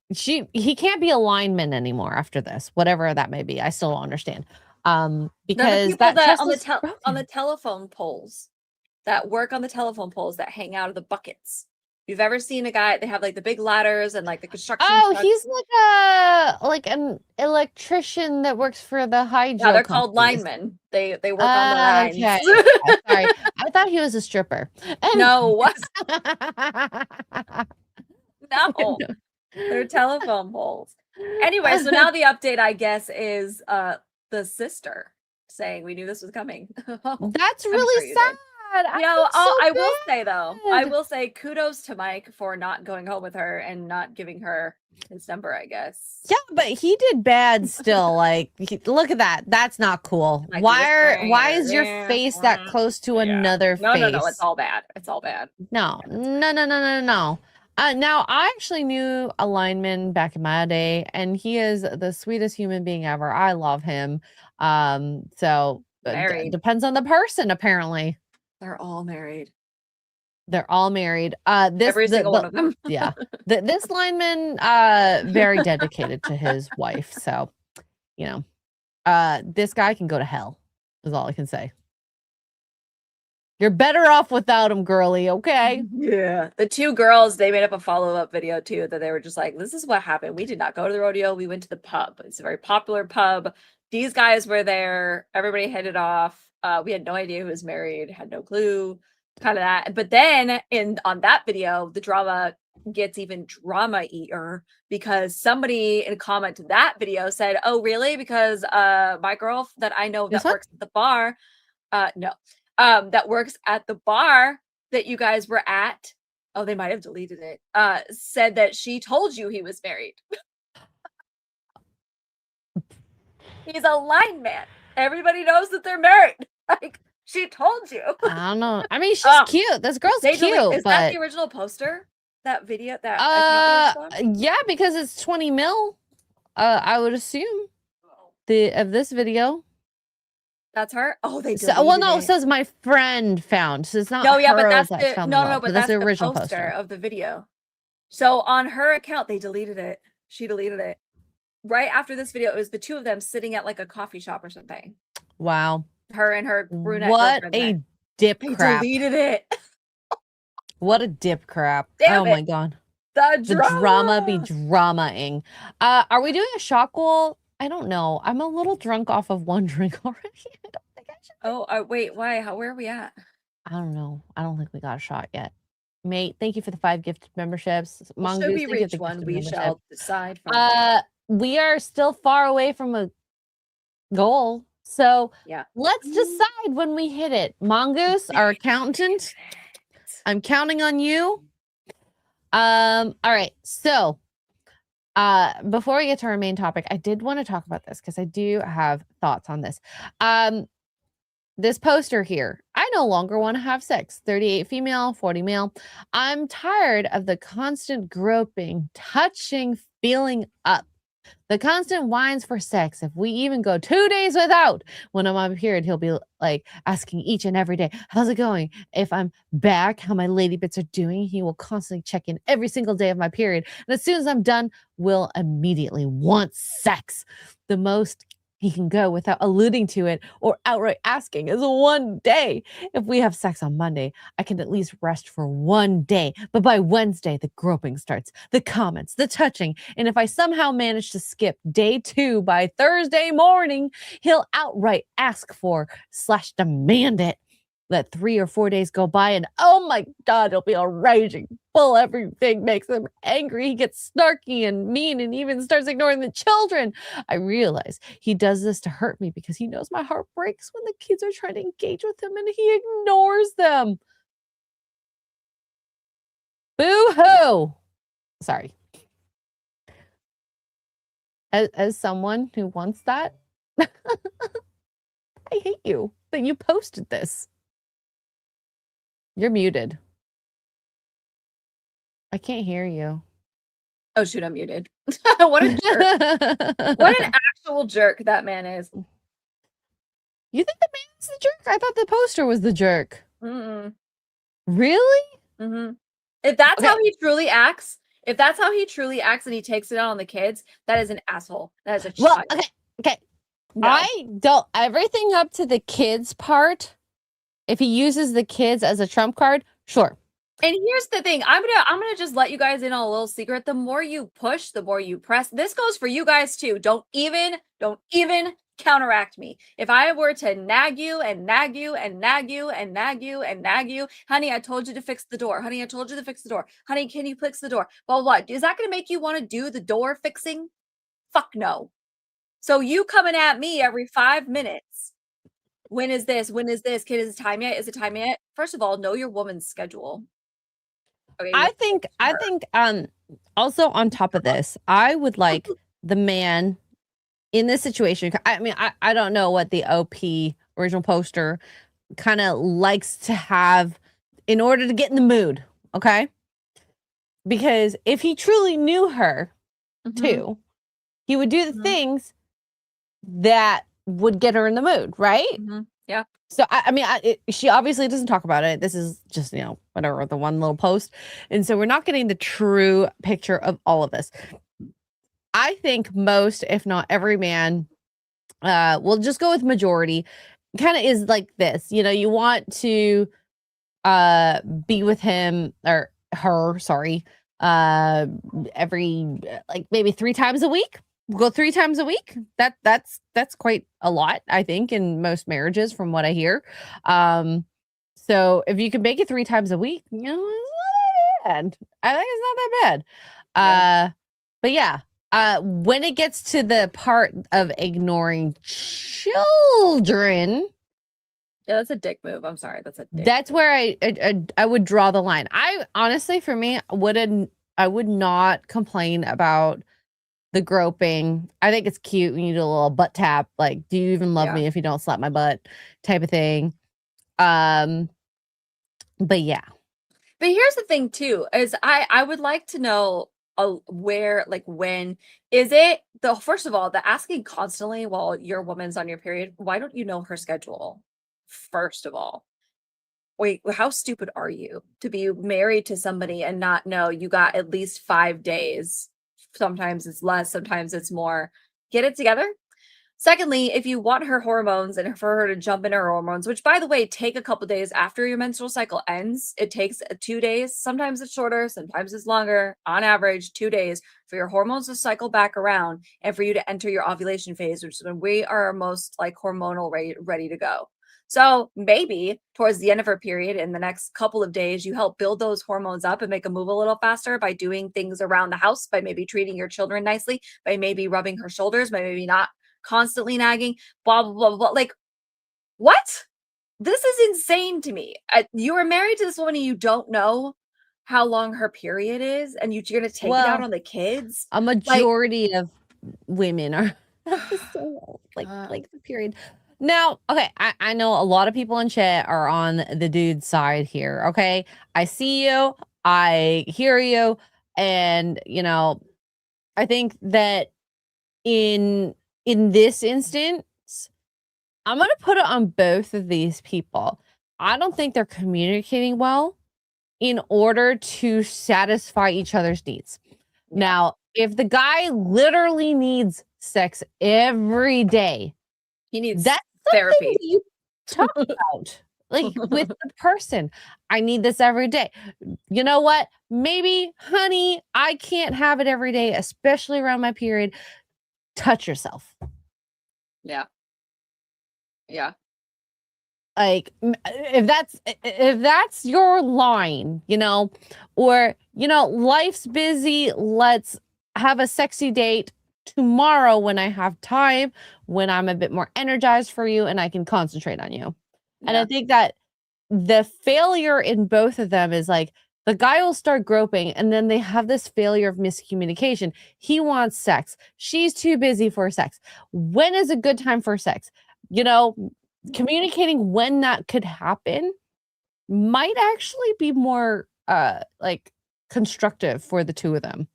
He can't be a lineman anymore after this, whatever that may be. I still don't understand. Because
on the telephone poles that work on the telephone poles that hang out of the buckets. You've ever seen a guy, they have like the big ladders and like the construction trucks.
He's like an electrician that works for the hydro.
Yeah, they're called linemen. They work on the lines.
Okay. Sorry. I thought he was a stripper.
No. No. They're telephone poles. Anyway, so now the update, I guess, is the sister saying we knew this was coming.
That's really sad.
I will say kudos to Mike for not going home with her and not giving her his number, I guess.
Yeah, but he did bad still. Like, look at that. That's not cool. Like, why is your face that close to another face?
No, it's all bad. It's all bad.
No. Now, I actually knew a lineman back in my day, and he is the sweetest human being ever. I love him. So depends on the person, apparently.
They're all married.
Every
single one of them.
Yeah. This lineman, very dedicated to his wife. So, this guy can go to hell, is all I can say. You're better off without him, girly, okay?
Yeah. The 2 girls, they made up a follow-up video too, that they were just like, this is what happened. We did not go to the rodeo. We went to the pub. It's a very popular pub. These guys were there. Everybody headed off. We had no idea who was married, had no clue, kind of that. But then on that video, the drama gets even drama-ier because somebody in a comment to that video said, oh, really? Because my girl that I know that works at the bar, that works at the bar that you guys were at, oh, they might have deleted it, said that she told you he was married. He's a lineman. Everybody knows that they're married. Like, she told you.
I don't know. I mean, she's cute. This girl's cute.
Is that the original poster? That video?
Yeah, because it's 20 mil. I would assume of this video.
That's her. Oh, they.
It says my friend found. So it's not.
No, yeah, but that's
that's the original
poster of the video. So on her account, they deleted it. She deleted it. Right after this video, it was the 2 of them sitting at like a coffee shop or something.
Wow.
Her and her brunette.
What a dip crap.
They deleted it.
What a dip crap.
Damn
my God.
The
drama be dramaing. Are we doing a shock wall? I don't know. I'm a little drunk off of 1 drink already. I don't think I should.
Oh, wait, why? Where are we at?
I don't know. I don't think we got a shot yet. Mate, thank you for the 5 gifted memberships.
Should we reach one? We shall decide.
We are still far away from a goal. So let's decide when we hit it. Mongoose, our accountant, I'm counting on you. All right. So before we get to our main topic, I did want to talk about this because I do have thoughts on this. This poster here, I no longer want to have sex. 38 female, 40 male. I'm tired of the constant groping, touching, feeling up. The constant whines for sex. If we even go 2 days without, when I'm on period, he'll be like asking each and every day, how's it going? If I'm back, how my lady bits are doing. He will constantly check in every single day of my period. And as soon as I'm done, will immediately want sex. The most he can go without alluding to it or outright asking is one day. If we have sex on Monday, I can at least rest for one day. But by Wednesday, the groping starts, the comments, the touching. And if I somehow manage to skip day 2 by Thursday morning, he'll outright ask for / demand it. Let 3 or 4 days go by and oh my God, it'll be a raging bull. Everything makes him angry. He gets snarky and mean and even starts ignoring the children. I realize he does this to hurt me because he knows my heart breaks when the kids are trying to engage with him and he ignores them. Boo-hoo. Sorry. As someone who wants that, I hate you that you posted this. You're muted. I can't hear you.
Oh shoot, I'm muted. What a jerk. What an actual jerk that man is.
You think the man is the jerk? I thought the poster was the jerk.
Mm-mm.
Really?
Mm-hmm. If that's how he truly acts, and he takes it out on the kids, that is an asshole. That is a child.
Well, okay.
No.
I don't, everything up to the kids part, if he uses the kids as a trump card, sure.
And here's the thing. I'm gonna just let you guys in on a little secret. The more you push, the more you press. This goes for you guys too. Don't even counteract me. If I were to nag you and nag you and nag you and nag you and nag you, honey, I told you to fix the door. Honey, I told you to fix the door. Honey, can you fix the door? Well, what? Is that gonna make you want to do the door fixing? Fuck no. So you coming at me every 5 minutes. When is this? When is this? Kid, is it time yet? Is it time yet? First of all, know your woman's schedule. Okay,
I think also on top of this, I would like the man in this situation. I mean, I don't know what the OP original poster kind of likes to have in order to get in the mood, okay? Because if he truly knew her too, he would do the things that would get her in the mood, right?
Yeah.
So I mean, she obviously doesn't talk about it. This is just, whatever, the one little post. And so we're not getting the true picture of all of this. I think most, if not every man, we'll just go with majority, kind of is like this. You want to be with him or her, sorry, every like maybe 3 times a week. We'll go 3 times a week. That's quite a lot, I think, in most marriages from what I hear. So if you can make it 3 times a week, it's not that bad. I think it's not that bad.
Yeah.
But yeah, when it gets to the part of ignoring children,
yeah, that's a dick move. I'm sorry, that's a dick
that's
move.
where I would draw the line. I honestly, for me, I would not complain about the groping. I think it's cute when you do a little butt tap, like, do you even love me if you don't slap my butt type of thing. But yeah.
But here's the thing too, is I would like to know where, like, when is it first of all, the asking constantly while your woman's on your period, why don't you know her schedule? First of all, wait, how stupid are you to be married to somebody and not know you got at least 5 days? Sometimes it's less, sometimes it's more. Get it together. Secondly, if you want her hormones and for her to jump in her hormones, which by the way, take a couple days after your menstrual cycle ends, it takes 2 days. Sometimes it's shorter, sometimes it's longer. On average, 2 days for your hormones to cycle back around and for you to enter your ovulation phase, which is when we are most like hormonal ready to go. So maybe towards the end of her period in the next couple of days, you help build those hormones up and make them move a little faster by doing things around the house, by maybe treating your children nicely, by maybe rubbing her shoulders, by maybe not constantly nagging, blah, blah, blah, blah. Like, what? This is insane to me. You are married to this woman and you don't know how long her period is, and you're going to take it out on the kids?
A majority of women are so like the period. Now, okay, I know a lot of people in chat are on the dude side here, okay? I see you, I hear you, and, I think that in this instance, I'm going to put it on both of these people. I don't think they're communicating well in order to satisfy each other's needs. Yeah. Now, if the guy literally needs sex every day.
He needs
That's
therapy.
something you talk about, like with the person. I need this every day. You know what? Maybe, honey, I can't have it every day, especially around my period. Touch yourself.
Yeah. Yeah.
Like if that's your line, or life's busy, let's have a sexy date tomorrow when I have time, when I'm a bit more energized for you and I can concentrate on you. And I
Yeah.
think that the failure in both of them is like the guy will start groping and then they have this failure of miscommunication. He wants sex. She's too busy for sex. When is a good time for sex? Communicating when that could happen might actually be more like constructive for the two of them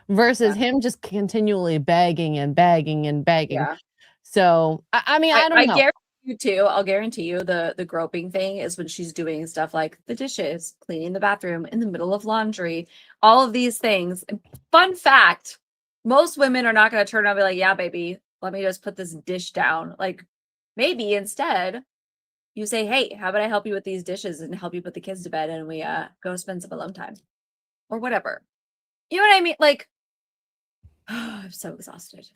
versus him just continually begging and begging and begging.
Yeah.
So I mean, I don't know.
Guarantee you too. I'll guarantee you the groping thing is when she's doing stuff like the dishes, cleaning the bathroom, in the middle of laundry, all of these things. Fun fact, most women are not going to turn around and be like, yeah, baby, let me just put this dish down. Like maybe instead you say, hey, how about I help you with these dishes and help you put the kids to bed and we go spend some alone time or whatever. You know what I mean? Like, I'm so exhausted.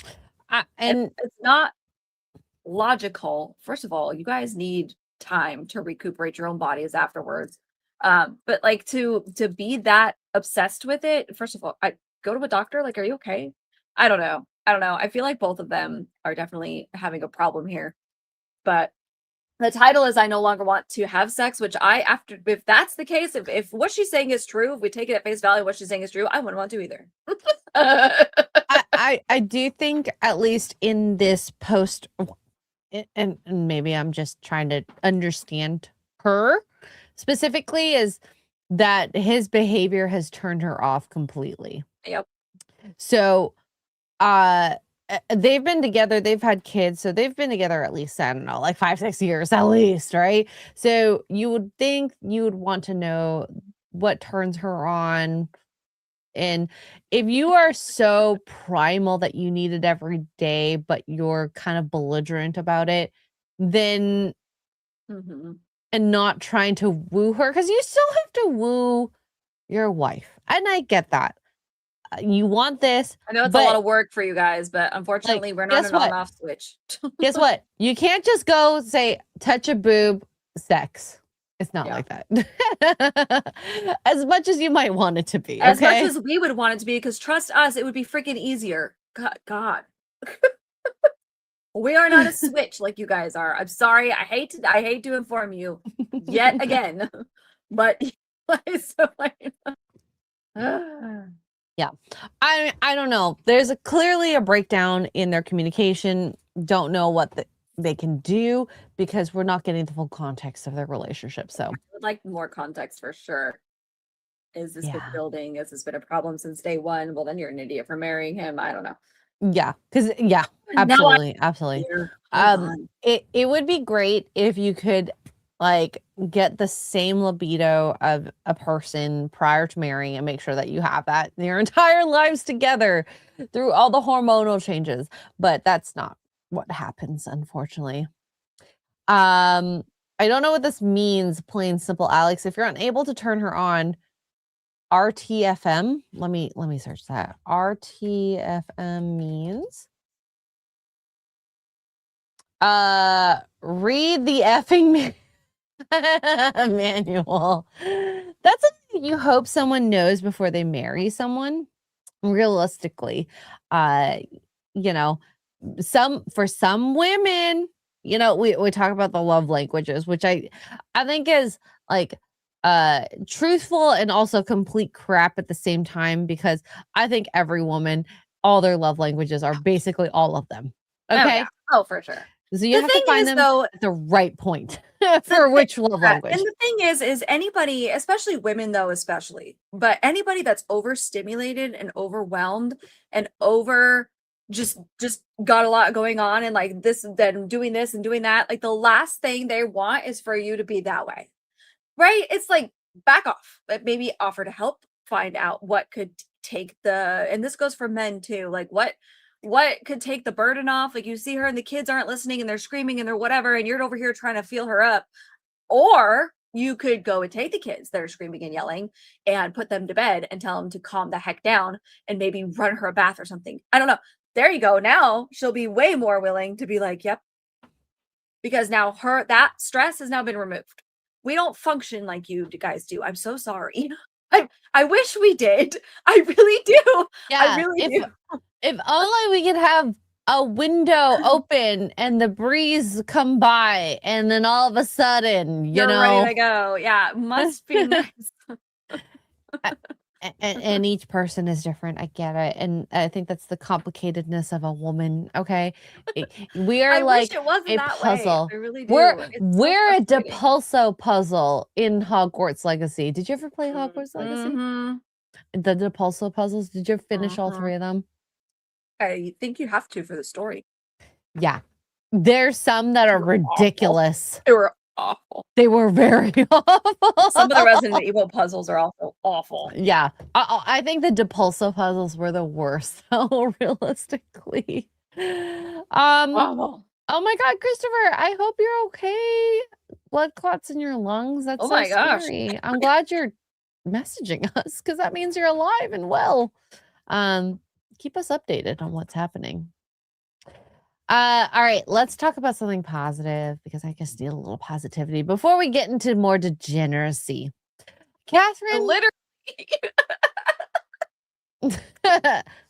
And
it's not logical. First of all, you guys need time to recuperate your own bodies afterwards. But like to be that obsessed with it, first of all, I go to a doctor. Like, are you okay? I don't know. I feel like both of them are definitely having a problem here. But the title is I no longer want to have sex, which if that's the case, if what she's saying is true, if we take it at face value, what she's saying is true, I wouldn't want to either.
I do think at least in this post, and maybe I'm just trying to understand her specifically, is that his behavior has turned her off completely.
Yep.
So they've been together, they've had kids, so they've been together at least, I don't know, like 5-6 years at least, right? So you would think you would want to know what turns her on. And if you are so primal that you need it every day, but you're kind of belligerent about it, then and not trying to woo her, because you still have to woo your wife. And I get that. You want this.
I know it's a lot of work for you guys, but unfortunately, we're not an on-off switch.
Guess what? You can't just go say, touch a boob, sex. It's not like that. As much as you might want it to be.
As much as we would want it to be, because trust us, it would be freaking easier. God. We are not a switch like you guys are. I'm sorry. I hate to inform you yet again. But
yeah. I don't know. There's clearly a breakdown in their communication. Don't know what they can do because we're not getting the full context of their relationship. So
I would like more context for sure. Is this been building? Has this been a problem since day one? Well, then you're an idiot for marrying him. I don't know.
Yeah, because absolutely. It would be great if you could like get the same libido of a person prior to marrying and make sure that you have that your entire lives together through all the hormonal changes. But that's not what happens, unfortunately. I don't know what this means, plain simple, Alex. If you're unable to turn her on, RTFM, let me search that. RTFM means read the effing manual. That's something you hope someone knows before they marry someone. Realistically, for some women, we talk about the love languages, which I think is like truthful and also complete crap at the same time, because I think every woman, all their love languages are basically all of them. Okay.
Oh, for sure.
So you have to find them at the right point for which love language.
And the thing is anybody, especially women though, but anybody that's overstimulated and overwhelmed and just got a lot going on and like this, then doing this and doing that, like the last thing they want is for you to be that way. Right? It's like back off, but maybe offer to help, find out what could take and this goes for men too, like what what could take the burden off. Like you see her and the kids aren't listening and they're screaming and they're whatever, and you're over here trying to feel her up. Or you could go and take the kids that are screaming and yelling and put them to bed and tell them to calm the heck down and maybe run her a bath or something. I don't know. There you go. Now she'll be way more willing to be like, yep. Because now that stress has now been removed. We don't function like you guys do. I'm so sorry. I wish we did. I really do.
Yeah,
I really do.
If only we could have a window open and the breeze come by, and then all of a sudden,
You're ready to go. Yeah, must be nice.
and each person is different. I get it, and I think that's the complicatedness of a woman. Okay, we are
I
like
wish it wasn't
a
that
puzzle.
way. I really do.
We're a Depulso puzzle in Hogwarts Legacy. Did you ever play Hogwarts Legacy? The Depulso puzzles. Did you finish all 3 of them?
I think you have to for the story.
Yeah. There's some that are ridiculous.
They were awful.
They were very awful.
Some of the Resident Evil puzzles are also awful.
Yeah. I think the Depulso puzzles were the worst, though, realistically.
Awful.
Oh my God, Christopher, I hope you're okay. Blood clots in your lungs. That's so scary. I'm glad you're messaging us because that means you're alive and well. Keep us updated on what's happening. All right, let's talk about something positive because I just need a little positivity before we get into more degeneracy. Catherine,
literally.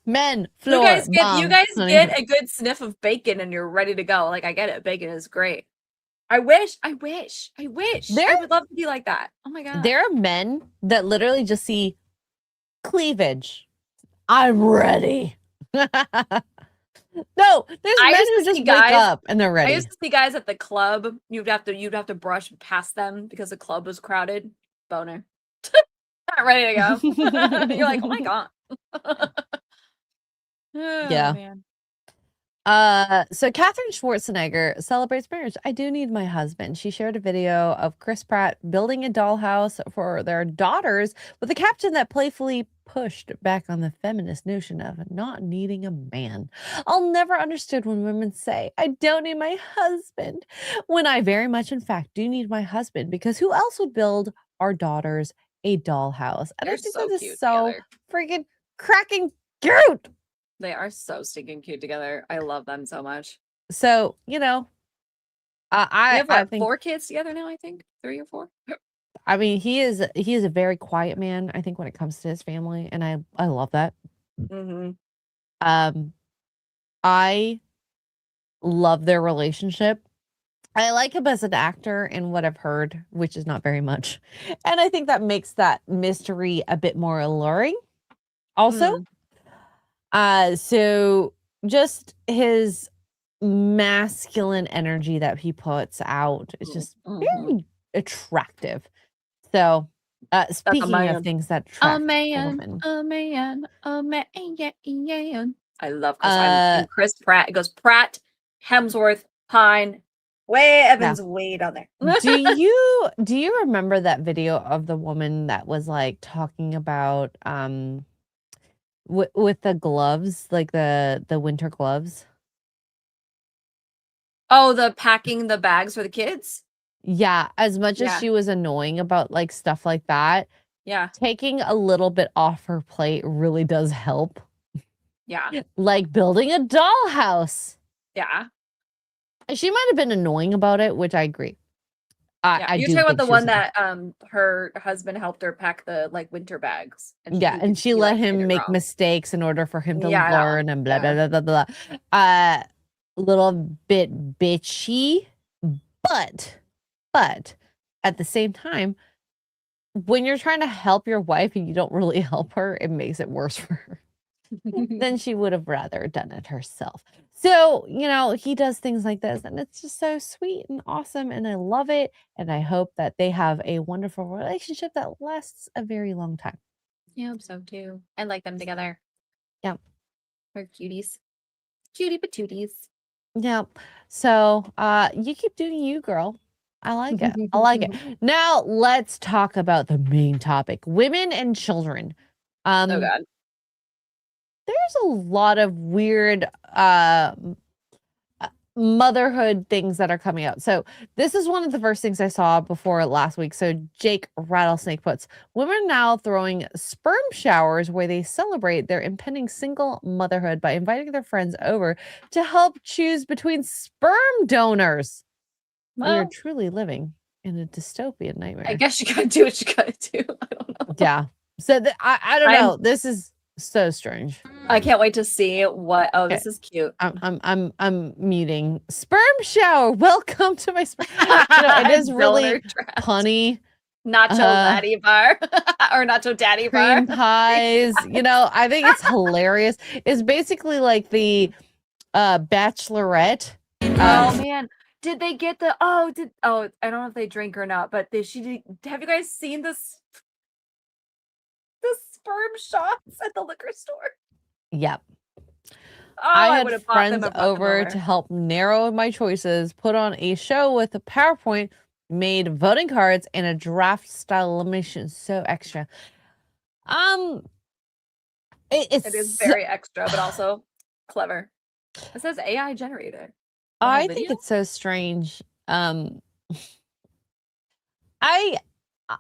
Men, floor,
you guys get a good sniff of bacon and you're ready to go. Like I get it, bacon is great. I wish. I would love to be like that. Oh my God.
There are men that literally just see cleavage. I'm ready. No, there's men who just wake up and they're ready.
I used to see guys at the club. You'd have to brush past them because the club was crowded. Boner. Not ready to go. You're like, oh my God.
Yeah.
Man.
So Catherine Schwarzenegger celebrates marriage. I do need my husband. She shared a video of Chris Pratt building a dollhouse for their daughters with a caption that playfully pushed back on the feminist notion of not needing a man. I'll never understood when women say, I don't need my husband, when I very much, in fact, do need my husband, because who else would build our daughters a dollhouse? And I think that is so freaking cracking cute.
They are so stinking cute together. I love them so much.
So, you know,
I have 4 kids together now, I think. 3 or 4.
I mean, he is a very quiet man, I think, when it comes to his family, and I love that.
Mm-hmm.
I love their relationship. I like him as an actor in what I've heard, which is not very much. And I think that makes that mystery a bit more alluring also. So just his masculine energy that he puts out is just very attractive. So speaking of things that attract
a man. I love Chris Pratt. It goes Pratt, Hemsworth, Pine, way Evans, way down there.
Do you remember that video of the woman that was like talking about with the gloves, like the winter gloves?
Oh, the packing the bags for the kids?
Yeah, as much as she was annoying about like stuff like that, taking a little bit off her plate really does help.
Yeah.
Like building a dollhouse.
Yeah.
She might have been annoying about it, which I agree.
You're talking about the one that her husband helped her pack the like winter bags.
And she let him make mistakes in order for him to learn and blah blah blah blah blah. Little bit bitchy, but at the same time, when you're trying to help your wife and you don't really help her, it makes it worse for her. Then she would have rather done it herself. So, you know, he does things like this and it's just so sweet and awesome and I love it. And I hope that they have a wonderful relationship that lasts a very long time.
Yeah, I hope so too. I like them together.
Yeah.
We're cuties. Cutie patooties.
Yeah. So you keep doing you, girl. I like it. I like it. Now let's talk about the main topic, women and children.
Oh God.
there's a lot of weird motherhood things that are coming out. So this is one of the first things I saw before last week. So Jake Rattlesnake puts, women now throwing sperm showers where they celebrate their impending single motherhood by inviting their friends over to help choose between sperm donors. We are
Well,
truly living in a dystopian nightmare.
I guess you gotta do what you gotta do. I don't know.
Yeah. So I don't know. This is so strange.
I can't wait to see what. Oh, this is cute.
I'm muting. Sperm shower. Welcome to my sperm. It is really punny.
Nacho Daddy bar or Nacho Daddy
cream
bar.
pies. I think it's hilarious. It's basically like the Bachelorette.
Oh man, did they get the? I don't know if they drink or not, but have you guys seen this? The sperm shots at the liquor store.
Yep.
Oh,
I
would
had
have bought them
friends
and brought them
over to help narrow my choices, put on a show with a PowerPoint, made voting cards, and a draft style elimination. So extra.
It is very extra, but also clever. It says AI generated.
I think it's so strange.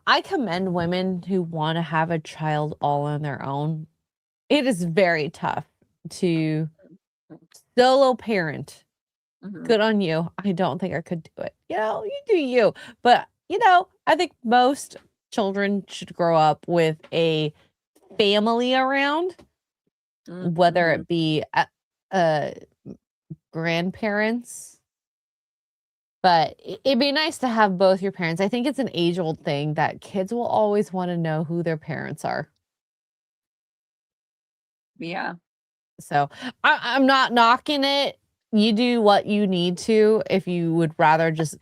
I commend women who want to have a child all on their own. It is very tough to solo parent. Good on you. I don't think I could do it. You do you. But, I think most children should grow up with a family around, whether it be grandparents. But it'd be nice to have both your parents. I think it's an age-old thing that kids will always want to know who their parents are.
Yeah.
So I'm not knocking it. You do what you need to if you would rather just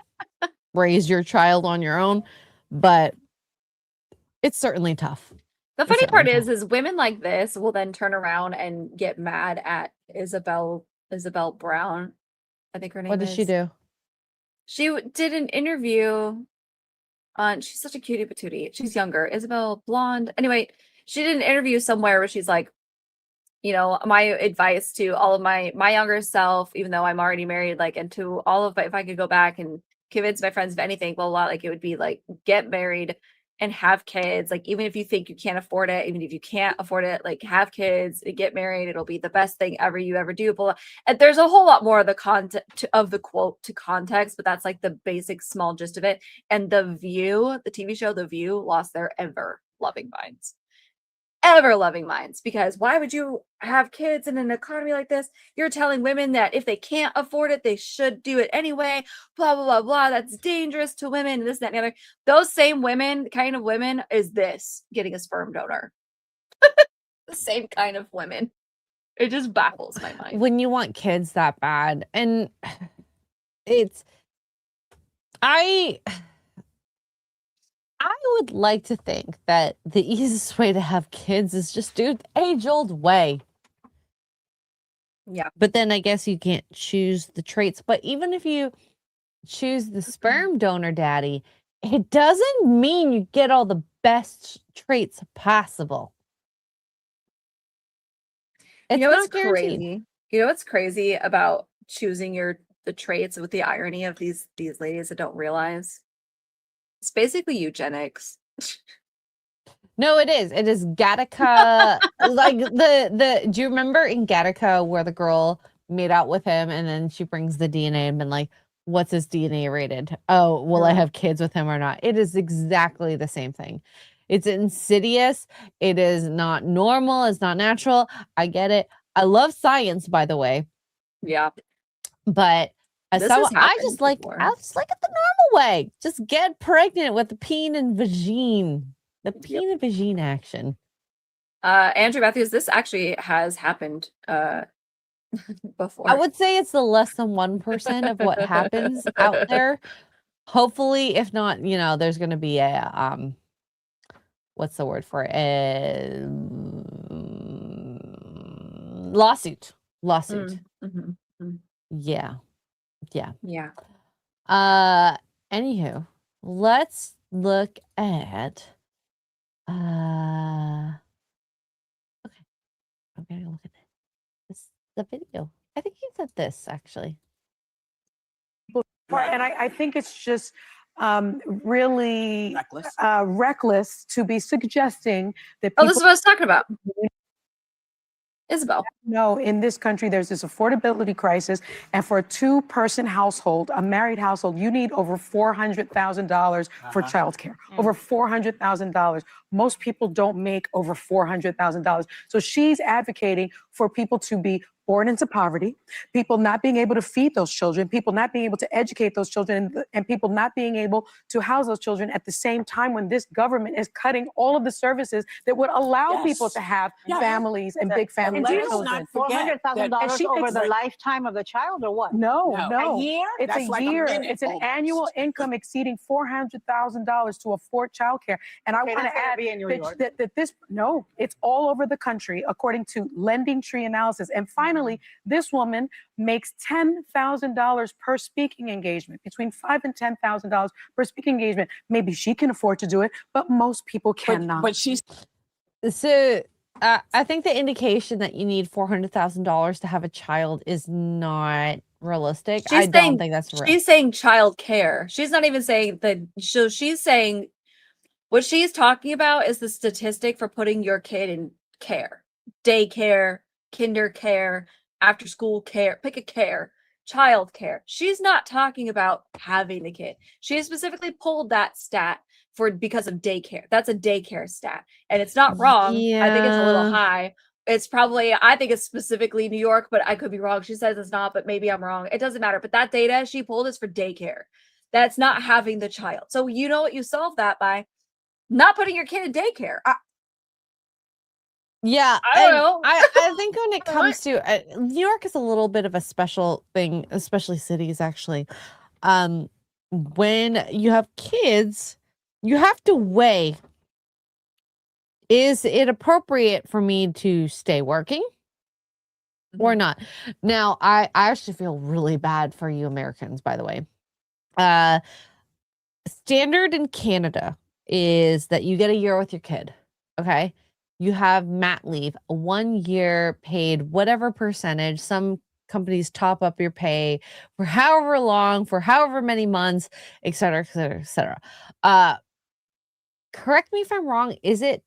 raise your child on your own. But it's certainly tough.
The funny part is women like this will then turn around and get mad at Isabel Brown. I think her name is.
What does she do?
She did an interview on, she's such a cutie patootie. She's younger, Isabel Blonde. Anyway, she did an interview somewhere where she's like, my advice to all of my younger self, even though I'm already married, like, and to all of, if I could go back and convince my friends of anything, well, a lot, like, it would be like, get married and have kids. Like, even if you think you can't afford it, even if you can't afford it, like, have kids, get married. It'll be the best thing ever you ever do. But and there's a whole lot more of the content of the quote to context, but that's like the basic small gist of it. And the TV show The View, lost their ever loving minds, because why would you have kids in an economy like this? You're telling women that if they can't afford it, they should do it anyway, blah, blah, blah, blah. That's dangerous to women, and this, that, and the other. Those same women, kind of women, is this getting a sperm donor. The same kind of women. It just baffles my mind.
When you want kids that bad, and I would like to think that the easiest way to have kids is just do the age-old way.
Yeah.
But then I guess you can't choose the traits. But even if you choose the sperm donor daddy, it doesn't mean you get all the best traits possible. It's
what's crazy? What's crazy about choosing the traits, with the irony of these ladies that don't realize? It's basically eugenics.
No, it is. It is Gattaca. Like do you remember in Gattaca where the girl made out with him and then she brings the DNA and been like, what's his DNA rated? Oh, will I have kids with him or not? It is exactly the same thing. It's insidious. It is not normal. It's not natural. I get it. I love science, by the way.
Yeah.
But I just like it the normal way. Just get pregnant with the peen and vagine. The peen and vagine action.
Andrew Matthews, this actually has happened before.
I would say it's the less than 1% of what happens out there. Hopefully, if not, there's going to be a what's the word for it? A lawsuit. Yeah. Anywho, let's look at okay. I'm gonna look at this. the video. I think he said this actually.
And I think it's just really reckless to be suggesting that
Oh,
people
this is what I was talking about. Isabel.
know in this country there's this affordability crisis, and for a two-person household, a married household, you need over $400,000 for childcare. Over $400,000. Most people don't make over $400,000. So she's advocating for people to be born into poverty, people not being able to feed those children, people not being able to educate those children, and people not being able to house those children at the same time when this government is cutting all of the services that would allow people to have families and big families and children.
$400,000 over the lifetime of the child, or what?
No.
A year?
It's
That's
a
like
year.
minute
It's an
almost.
annual income exceeding $400,000 to afford childcare. And I want to add that this, no, it's all over the country, according to Lending Tree analysis. And finally, this woman makes $10,000 per speaking engagement, between $5,000 and $10,000 per speaking engagement. Maybe she can afford to do it, but most people cannot.
But she's
So I think the indication that you need $400,000 to have a child is not realistic. I don't think that's real.
She's saying child care. She's not even saying that. So she's saying what she's talking about is the statistic for putting your kid in care, daycare, kinder care, after school care, pick a care, child care. She's not talking about having the kid. She specifically pulled that stat because of daycare. That's a daycare stat. And it's not wrong. I think it's a little high. It's probably, I think it's specifically New York, but I could be wrong. She says it's not, but maybe I'm wrong. It doesn't matter. But that data she pulled is for daycare. That's not having the child. So you know what you solve that by? Not putting your kid in daycare.
Yeah,
I don't know.
I think when it comes to New York is a little bit of a special thing, especially cities actually. When you have kids, you have to weigh, is it appropriate for me to stay working or not? Now, I actually feel really bad for you Americans, by the way. Standard in Canada is that you get a year with your kid. Okay. You have mat leave, 1 year paid, whatever percentage. Some companies top up your pay for however long, for however many months, et cetera, et cetera, et cetera. Correct me if I'm wrong. Is it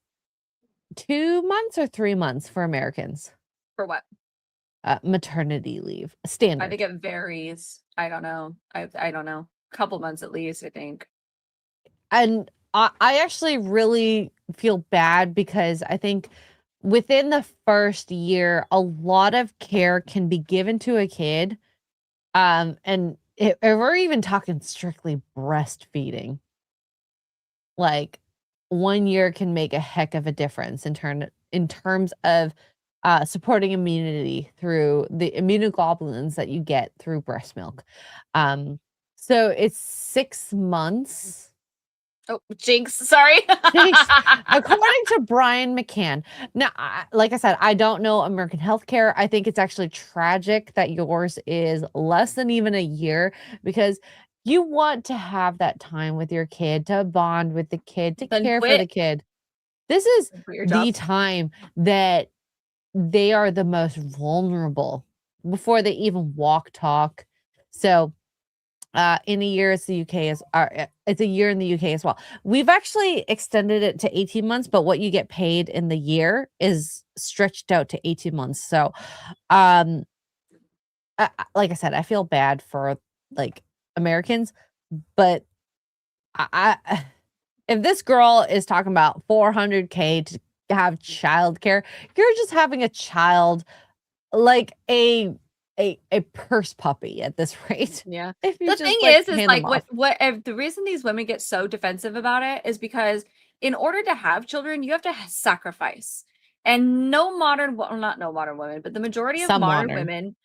2 months or 3 months for Americans?
For what?
Maternity leave. Standard.
I think it varies. I don't know. I don't know. A couple months at least, I think.
And I actually really feel bad because I think within the first year, a lot of care can be given to a kid. And if we're even talking strictly breastfeeding, like 1 year can make a heck of a difference in terms of supporting immunity through the immunoglobulins that you get through breast milk. So it's 6 months.
Oh, jinx. Sorry.
Jinx. According to Brian McCann. Now, like I said, I don't know American healthcare. I think it's actually tragic that yours is less than even a year because you want to have that time with your kid, to bond with the kid, to care for the kid. This is the time that they are the most vulnerable before they even walk, talk. So in a year, it's it's a year in the UK as well. We've actually extended it to 18 months, but what you get paid in the year is stretched out to 18 months. So, like I said, I feel bad for like Americans, but if this girl is talking about $400K to have childcare, you're just having a child like a purse puppy at this rate.
Yeah.
If you
The
just,
thing
like,
is
hand
like
them off.
if the reason these women get so defensive about it is because in order to have children, you have to sacrifice. And not no modern women, but the majority of
Some
modern
modern.
women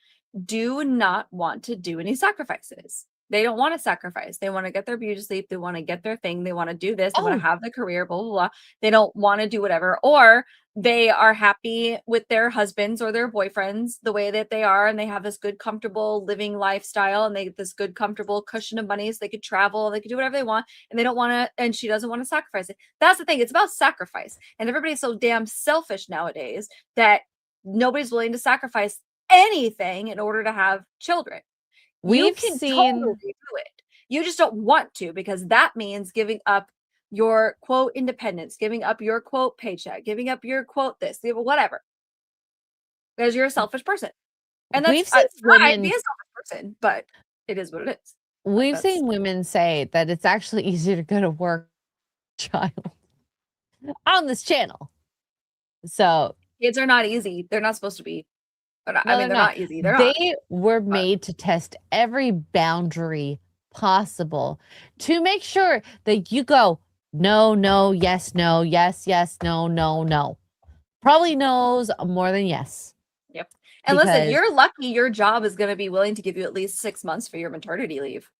do not want to do any sacrifices. They don't want to sacrifice. They want to get their beauty sleep. They want to get their thing. They want to do this. They want to have the career, blah, blah, blah. They don't want to do whatever. Or they are happy with their husbands or their boyfriends the way that they are. And they have this good, comfortable living lifestyle. And they get this good, comfortable cushion of money so they could travel. They could do whatever they want. And they don't want to, and she doesn't want to sacrifice it. That's the thing. It's about sacrifice. And everybody's so damn selfish nowadays that nobody's willing to sacrifice anything in order to have children. You
We've
can
seen
totally do it. You just don't want to, because that means giving up your quote independence, giving up your quote paycheck, giving up your quote this, whatever. Because you're a selfish person. And
we've
that's
seen
it's fine to
women
be a selfish person, but it is what it is.
we've
that's-
seen women say that it's actually easier to go to work child on this channel. So
Kids are not easy. They're not supposed to be. I mean,
no,
they're
they're
not easy. They're not.
They were made to test every boundary possible to make sure that you go no, no, yes, no, yes, yes, no, no, no. Probably no's more than yes.
Yep. And listen,
Because-
you're lucky your job is going to be willing to give you at least 6 months for your maternity leave.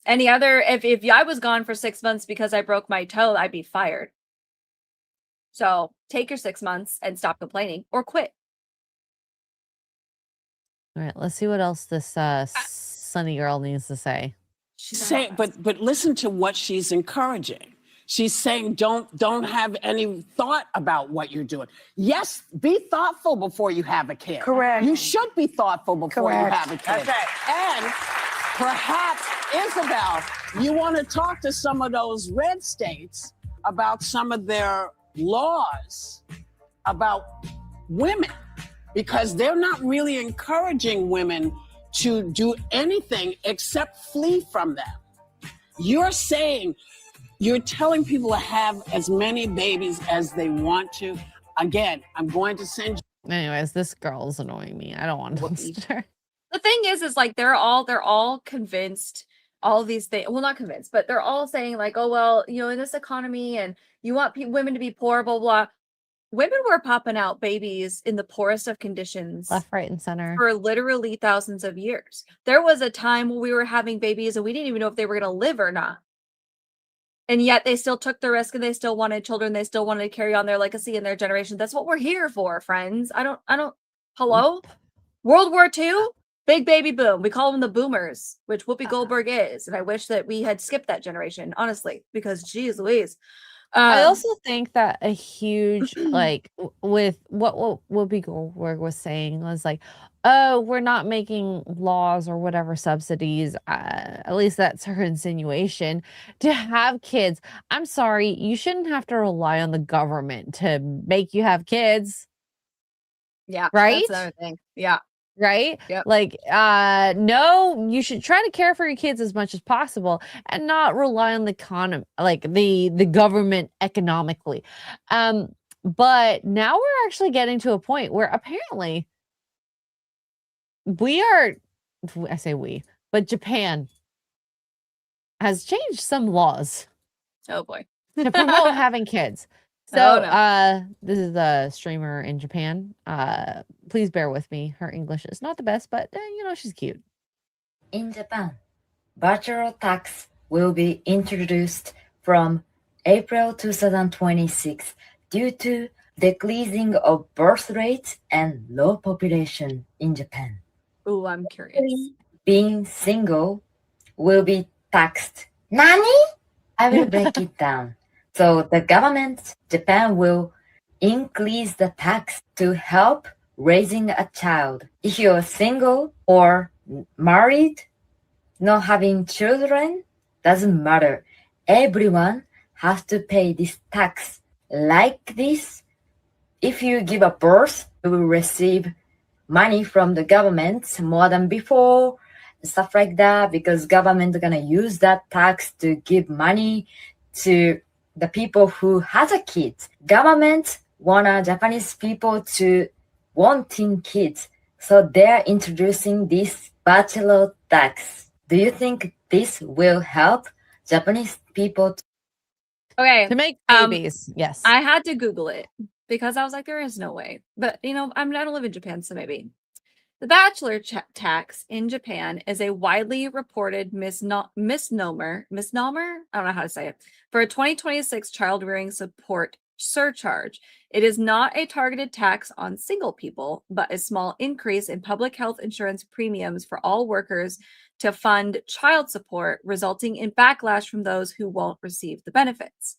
Any other, if I was gone for 6 months because I broke my toe, I'd be fired. So take your 6 months and stop complaining or quit.
All right, let's see what else this sunny girl needs to say.
But listen to what she's encouraging. She's saying don't have any thought about what you're doing. Yes, be thoughtful before you have a kid.
Correct.
You should be thoughtful before you
Correct.
have a kid. And perhaps, Isabel, you want to talk to some of those red states about some of their laws about women, because they're not really encouraging women to do anything except flee from them. You're telling people to have as many babies as they want to. Again, I'm going to send you.
Anyways, this girl's annoying me. I don't want to listen to her.
The thing is like they're all convinced, all of these things. Well, not convinced, but they're all saying like, oh well, in this economy, and you want women to be poor, blah blah. Women were popping out babies in the poorest of conditions,
Left, right, and center.
for literally thousands of years. There was a time when we were having babies and we didn't even know if they were going to live or not. And yet they still took the risk, and they still wanted children. They still wanted to carry on their legacy and their generation. That's what we're here for, friends. I don't, hello? World War II, big baby boom. We call them the boomers, which Whoopi Goldberg is. And I wish that we had skipped that generation, honestly, because geez Louise.
I also think that a huge, like, with what Whoopi Goldberg was saying was like, oh, we're not making laws or whatever subsidies. At least that's her insinuation to have kids. I'm sorry, you shouldn't have to rely on the government to make you have kids.
Yeah.
Right?
That's another thing. Yeah.
Right?
Yep.
Like, no, you should try to care for your kids as much as possible and not rely on the economy, like the government economically. But now we're actually getting to a point where apparently I say we, but Japan has changed some laws
Oh boy.
to promote having kids. So,
Oh, no.
this is a streamer in Japan. Please bear with me. Her English is not the best, but she's cute.
In Japan, bachelor tax will be introduced from April 2026 due to decreasing of birth rates and low population in Japan.
Ooh, I'm curious.
Being single will be taxed. Nani? I will break it down. So the government, Japan, will increase the tax to help raising a child. If you're single or married, not having children, doesn't matter. Everyone has to pay this tax. Like this, if you give a birth, you will receive money from the government more than before, stuff like that, because government gonna use that tax to give money to the people who has a kid. Government want Japanese people to wanting kids. So they're introducing this bachelor tax. Do you think this will help Japanese people
Okay.
To make babies, yes.
I had to Google it because I was like, there is no way. But I don't live in Japan, so maybe. The bachelor tax in Japan is a widely reported misnomer. I don't know how to say it. For a 2026 child rearing support surcharge. It is not a targeted tax on single people, but a small increase in public health insurance premiums for all workers to fund child support, resulting in backlash from those who won't receive the benefits.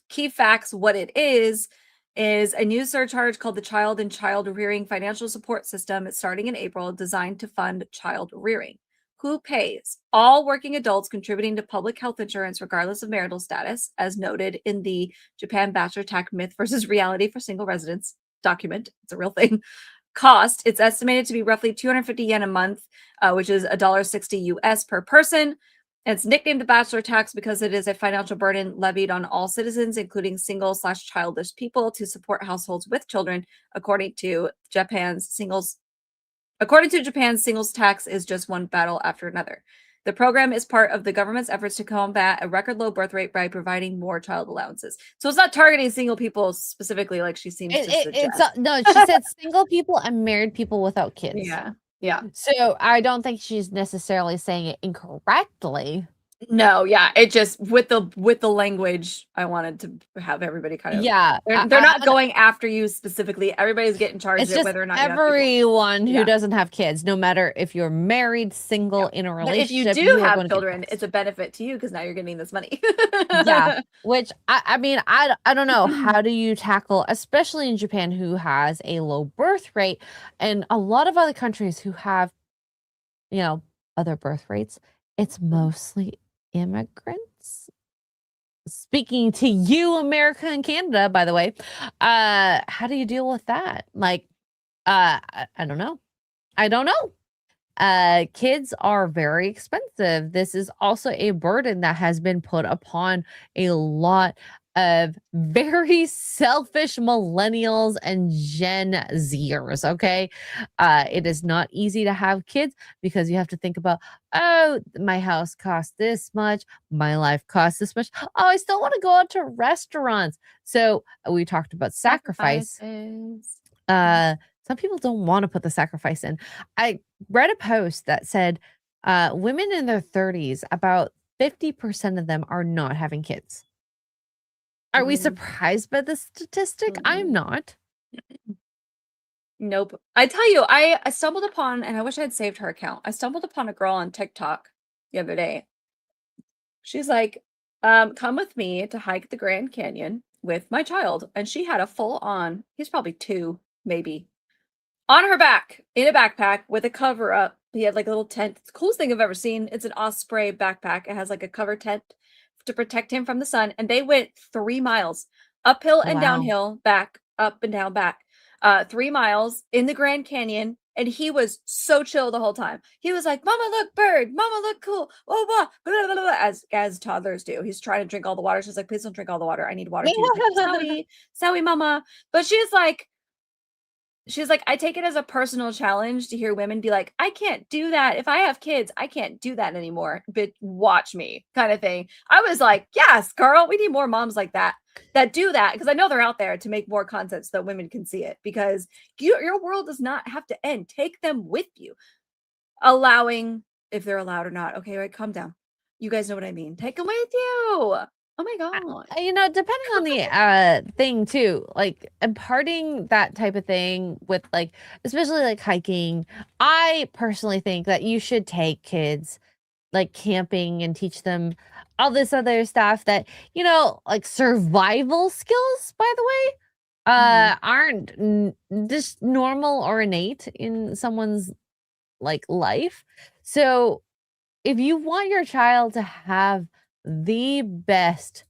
Key facts, what it is is a new surcharge called the Child and Child Rearing Financial Support System. It's starting in April, designed to fund child rearing. Who pays? All working adults contributing to public health insurance, regardless of marital status, as noted in the Japan Bachelor Tax Myth versus Reality for Single Residents document. It's a real thing. Cost, it's estimated to be roughly 250 yen a month, which is $1.60 US per person. It's nicknamed the bachelor tax because it is a financial burden levied on all citizens, including single/childless people, to support households with children. According to Japan's singles tax is just one battle after another. The program is part of the government's efforts to combat a record low birth rate by providing more child allowances. So it's not targeting single people specifically, like she seems to suggest.
No, she said single people and married people without kids.
Yeah.
So I don't think she's necessarily saying it incorrectly.
No, yeah, it just with the language, I wanted to have everybody kind of They're not going after you specifically. Everybody's getting charged
it's just
whether or not
everyone who doesn't have kids, no matter if you're married, single, in a relationship.
But if you do have children, it's a benefit to you because now you're getting this money.
Which I mean, I don't know. How do you tackle, especially in Japan, who has a low birth rate, and a lot of other countries who have, other birth rates? It's mostly immigrants. Speaking to you, America and Canada, by the way, how do you deal with that? Like, I don't know. Kids are very expensive. This is also a burden that has been put upon a lot of very selfish millennials and Gen Zers, okay? It is not easy to have kids because you have to think about, oh, my house costs this much, my life costs this much. Oh, I still want to go out to restaurants. So we talked about sacrifice. Some people don't want to put the sacrifice in. I read a post that said women in their 30s, about 50% of them are not having kids. Are we surprised by this statistic? I'm not.
Nope. I tell you, I stumbled upon, and I wish I had saved her account. I stumbled upon a girl on TikTok the other day. She's like, come with me to hike the Grand Canyon with my child. And she had a full-on, he's probably 2, maybe, on her back in a backpack with a cover up. He had like a little tent. It's the coolest thing I've ever seen. It's an Osprey backpack. It has like a cover tent to protect him from the sun. And they went 3 miles uphill and downhill, back, up and down, back, 3 miles in the Grand Canyon. And he was so chill the whole time. He was like, "Mama, look, bird. Mama, look, cool." Oh, blah, blah, blah, blah, as toddlers do. He's trying to drink all the water. She's like, "Please don't drink all the water. I need water too." Sorry, mama. But she's like, I take it as a personal challenge to hear women be like, "I can't do that. If I have kids, I can't do that anymore. But watch me," kind of thing. I was like, yes, girl, we need more moms like that do that, because I know they're out there to make more content so that women can see it, because your world does not have to end. Take them with you. Allowing, if they're allowed or not. Okay, right, calm down. You guys know what I mean. Take them with you. Oh my God.
Depending on the thing too, like imparting that type of thing with, like, especially like hiking, I personally think that you should take kids like camping and teach them all this other stuff that, like survival skills, by the way, aren't just normal or innate in someone's like life. So if you want your child to have the best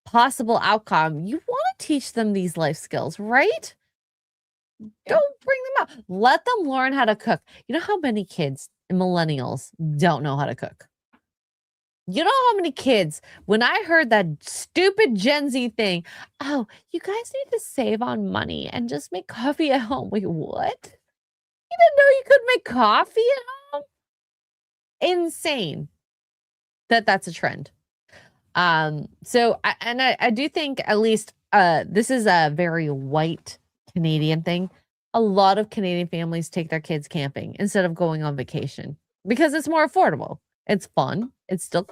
possible outcome, you want to teach them these life skills, right? Don't bring them up. Let them learn how to cook. You know how many kids and millennials don't know how to cook? You know how many kids, when I heard that stupid Gen Z thing, "Oh, you guys need to save on money and just make coffee at home." Wait, what? You didn't know you could make coffee at home? Insane that's a trend. So I do think, at least this is a very white Canadian thing. A lot of Canadian families take their kids camping instead of going on vacation because it's more affordable. It's fun. It's still,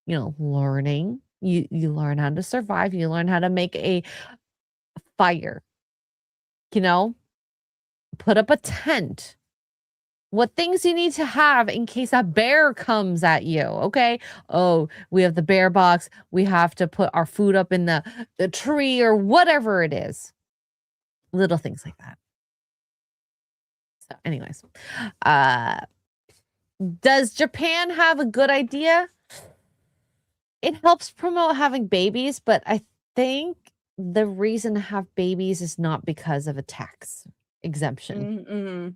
learning. You learn how to survive. You learn how to make a fire. Put up a tent. what things you need to have in case a bear comes at you, okay? Oh, we have the bear box. We have to put our food up in the tree or whatever it is. Little things like that. So anyways, does Japan have a good idea? It helps promote having babies, but I think the reason to have babies is not because of a tax exemption.
Mm-hmm.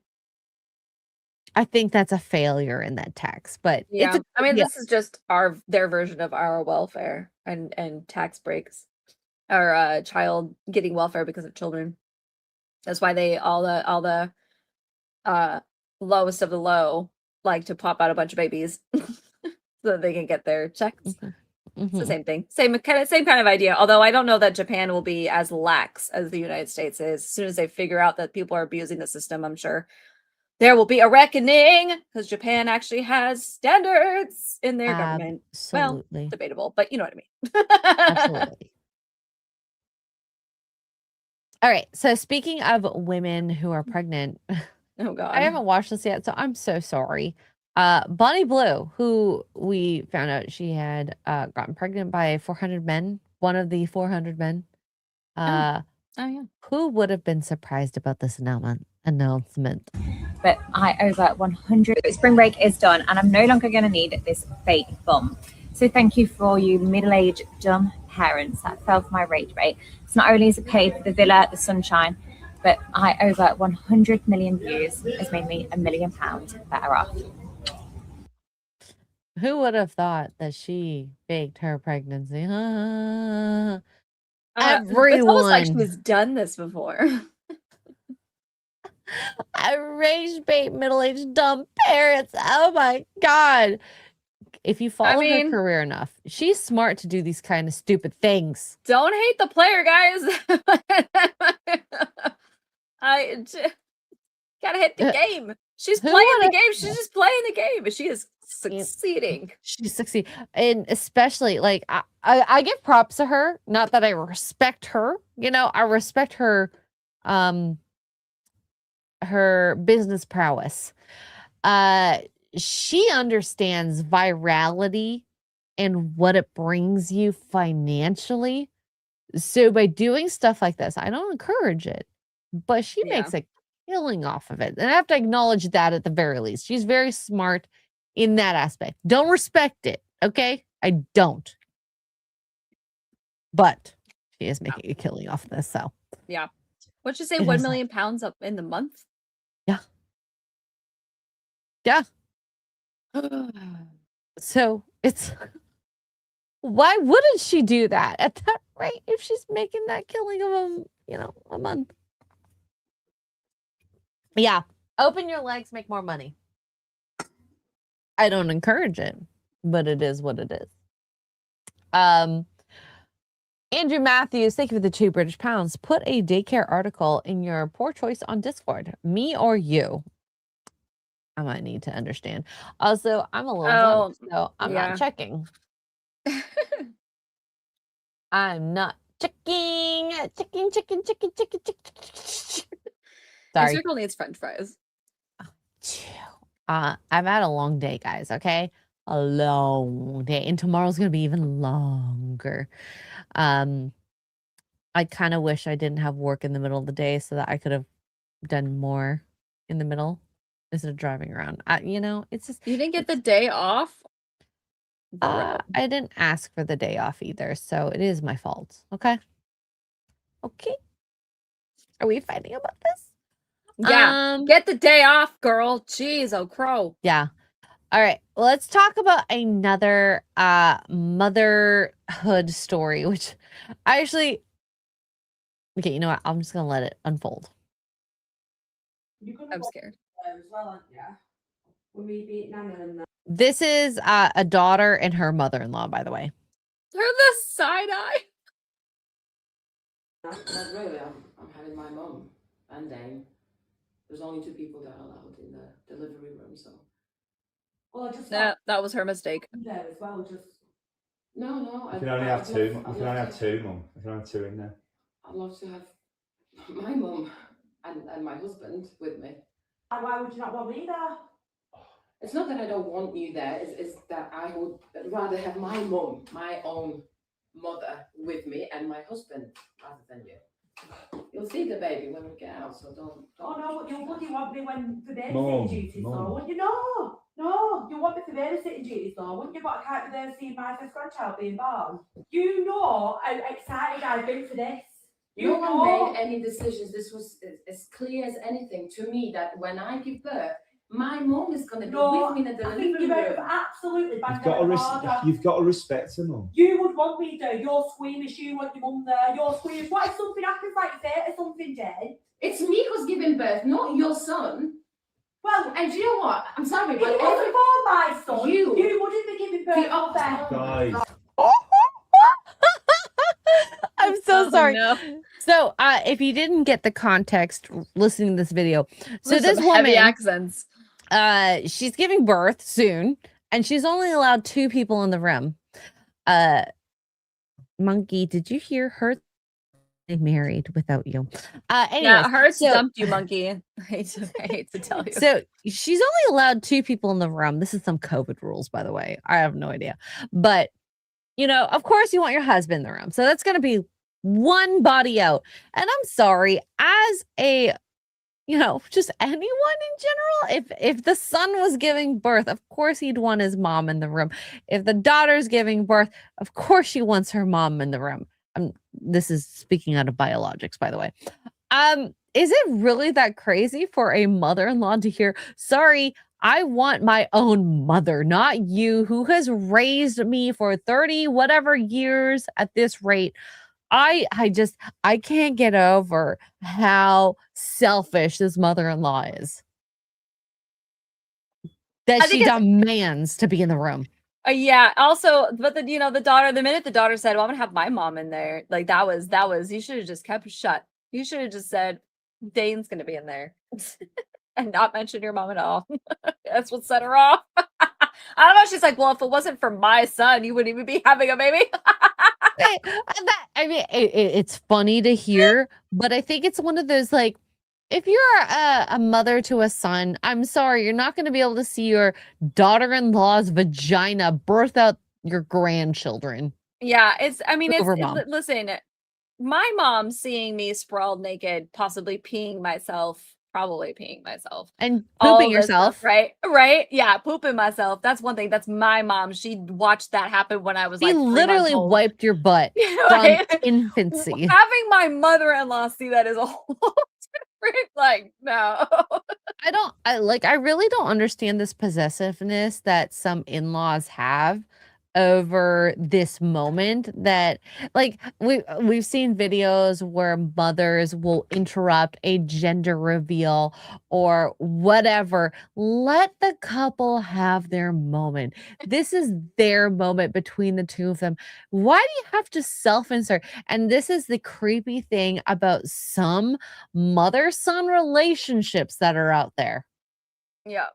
I think that's a failure in that tax, but
Yeah, I mean,
yeah.
this is just their version of our welfare and tax breaks, or child getting welfare because of children. That's why they all the lowest of the low like to pop out a bunch of babies so that they can get their checks. It's the same thing, same kind of idea. Although I don't know that Japan will be as lax as the United States is. As soon as they figure out that people are abusing the system, I'm sure there will be a reckoning because Japan actually has standards in their government.
Absolutely.
Well, debatable, but you know what I mean.
Absolutely. All right. So speaking of women who are pregnant,
Oh God.
I haven't watched this yet, so I'm so sorry. Bonnie Blue, who we found out she had gotten pregnant by 400 men, one of the 400 men.
Oh yeah.
Who would have been surprised about this announcement?
But I over 100. Spring break is done, and I'm no longer going to need this fake bum. So thank you for all you middle-aged dumb parents that fell for my rage bait. It's not only has it paid for the villa, the sunshine, but I over 100 million views has made me £1 million better off.
Who would have thought that she faked her pregnancy? Everyone.
It's almost like she's done this before.
I rage bait middle-aged dumb parents. Oh my God. If you follow her career enough, she's smart to do these kind of stupid things.
Don't hate the player, guys. Gotta hit the game. She's playing the game. She's just playing the game, but she is succeeding.
She's succeeding. And especially, like, I give props to her. Not that I respect her. You know, I respect her her business prowess. She understands virality and what it brings you financially. So by doing stuff like this, I don't encourage it, but she makes a killing off of it. And I have to acknowledge that at the very least. She's very smart in that aspect. Don't respect it, okay? I don't. But she is making a killing off of this, so.
Yeah. What'd you say, £1 million up in the month?
Yeah. Yeah. So it's why wouldn't she do that at that rate if she's making that killing of a month? Yeah. Open your legs, make more money. I don't encourage it, but it is what it is. Andrew Matthews, thank you for the £2 British. Put a daycare article in your poor choice on Discord. Me or you? I might need to understand. Also, I'm a little drunk, so I'm not checking. I'm not checking. Sorry.
Circle needs French fries.
I've had a long day, guys. Okay, a long day, and tomorrow's gonna be even longer. I kind of wish I didn't have work in the middle of the day so that I could have done more in the middle instead of driving around. It's just
you didn't get the day off.
I didn't ask for the day off either, so it is my fault. Okay. Are we fighting about this?
Yeah. Get the day off, girl. Jeez, oh crow.
Yeah. All right. Well, let's talk about another motherhood story, which I actually. Okay, you know what? I'm just gonna let it unfold.
I'm scared.
This is a daughter and her mother-in-law, by the way.
They're the side eye.
Not really. I'm having my mom and Dane. There's only 2 people that are allowed in the delivery room, so. Well, I just
that was her mistake.
There as well. No.
You can only have 2. You can only have 2, Mum. You can only have 2 in there.
I'd love to have my mum and my husband with me.
And why would you not want me there?
It's not that I don't want you there, it's that I would rather have my mum, my own mother, with me and my husband rather than you. You'll see the baby when we get out, so don't.
Oh no, but you would want me when for
Mum,
babysitting duties,
mum.
though, wouldn't you? No, you want me for babysitting duties, though, wouldn't you? But I can't be there to see my first grandchild being born. You know how excited I've been for this.
No one made any decisions. This was as clear as anything to me that when I give birth, my mom is going to be with me in the
I think
delivery
you're
room.
absolutely
You've got to respect her, mum.
You would want me there. You're squeamish. You want your mum there. You're squeamish. What if something happens, like fate or something, Jane?
It's me who's giving birth, not your son.
Well,
and you know what? I'm sorry,
if
but
it wasn't for my son, you wouldn't be giving birth up there.
Guys.
I'm so sorry.
No.
So, if you didn't get the context listening to this video, so
There's
this
some
woman,
heavy accents.
She's giving birth soon, and she's only allowed 2 people in the room. Monkey, did you hear her? They married without you. Anyways,
Yeah, hers
so,
dumped you, monkey. I hate to tell you.
So she's only allowed 2 people in the room. This is some COVID rules, by the way. I have no idea. But, you know, of course you want your husband in the room. So that's going to be 1 body out. And I'm sorry, as a, you know, just anyone in general, if the son was giving birth, of course he'd want his mom in the room. If the daughter's giving birth, of course she wants her mom in the room. This is speaking out of biologics, by the way. Is it really that crazy for a mother-in-law to hear, sorry, I want my own mother, not you, who has raised me for 30 whatever years at this rate? I can't get over how selfish this mother-in-law is. That she demands to be in the room.
Yeah. Also, but the daughter. The minute the daughter said, "Well, I'm gonna have my mom in there," like that was. You should have just kept it shut. You should have just said, "Dane's gonna be in there," and not mention your mom at all. That's what set her off. I don't know. She's like, "Well, if it wasn't for my son, you wouldn't even be having a baby."
It's funny to hear, but I think it's one of those, like, if you're a mother to a son, I'm sorry, you're not going to be able to see your daughter-in-law's vagina birth out your grandchildren.
Yeah, listen, my mom seeing me sprawled naked, possibly peeing myself,
and pooping yourself,
stuff, right? Yeah, pooping myself. That's one thing. That's my mom. She watched that happen when I was
she
like 3
literally
months old.
wiped your butt from infancy.
Having my mother-in-law see that is a whole different, like, no.
I really don't understand this possessiveness that some in-laws have over this moment, that, like, we've seen videos where mothers will interrupt a gender reveal or whatever. Let the couple have their moment. This is their moment between the 2 of them. Why do you have to self-insert? And this is the creepy thing about some mother-son relationships that are out there.
Yeah.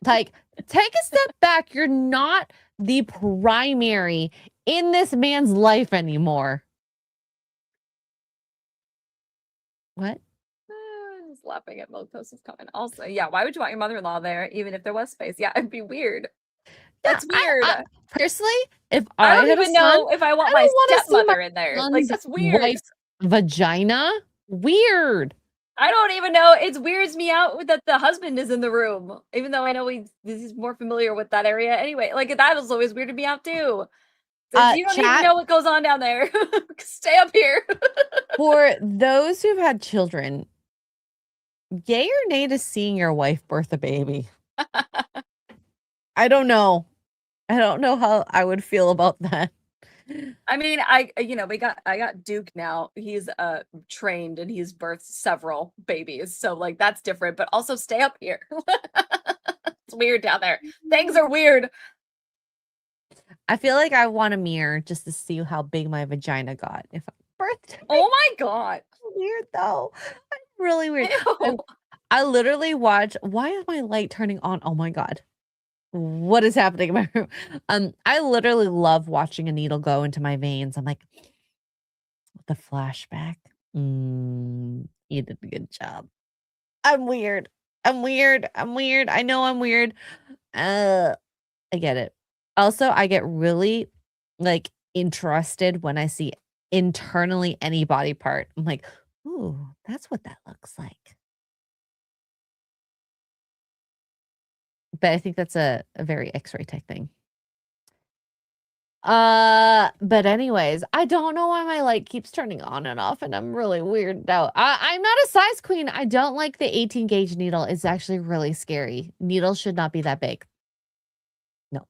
Like, take a step back. You're not the primary in this man's life anymore. What?
I was laughing at Milktoast's comment. Also, yeah, why would you want your mother-in-law there, even if there was space? Yeah, it'd be weird. That's weird.
Personally, if
I
I
don't even know if I want my stepmother in there. Like,
son's
that's weird.
wife's vagina. Weird.
I don't even know. It weirds me out that the husband is in the room, even though I know he's more familiar with that area. Anyway, like, that was always weirded me out too. You don't even know what goes on down there. Stay up here.
For those who've had children, yay or nay to seeing your wife birth a baby? I don't know. I don't know how I would feel about that.
I mean, I got Duke now. He's trained and he's birthed several babies. So, like, that's different, but also stay up here. It's weird down there. Things are weird.
I feel like I want a mirror just to see how big my vagina got if I birthed.
Oh my god.
Weird though. Really weird. I literally watch. Why is my light turning on? Oh my god. What is happening in my room? I literally love watching a needle go into my veins. I'm like, the flashback. You did a good job. I'm weird. I'm weird. I know I'm weird. I get it. Also, I get really like interested when I see internally any body part. I'm like, ooh, that's what that looks like. But I think that's a very X-ray type thing. But anyways, I don't know why my light keeps turning on and off, and I'm really weirded out. I'm not a size queen. I don't like the 18 gauge needle. It's actually really scary. Needles should not be that big. No.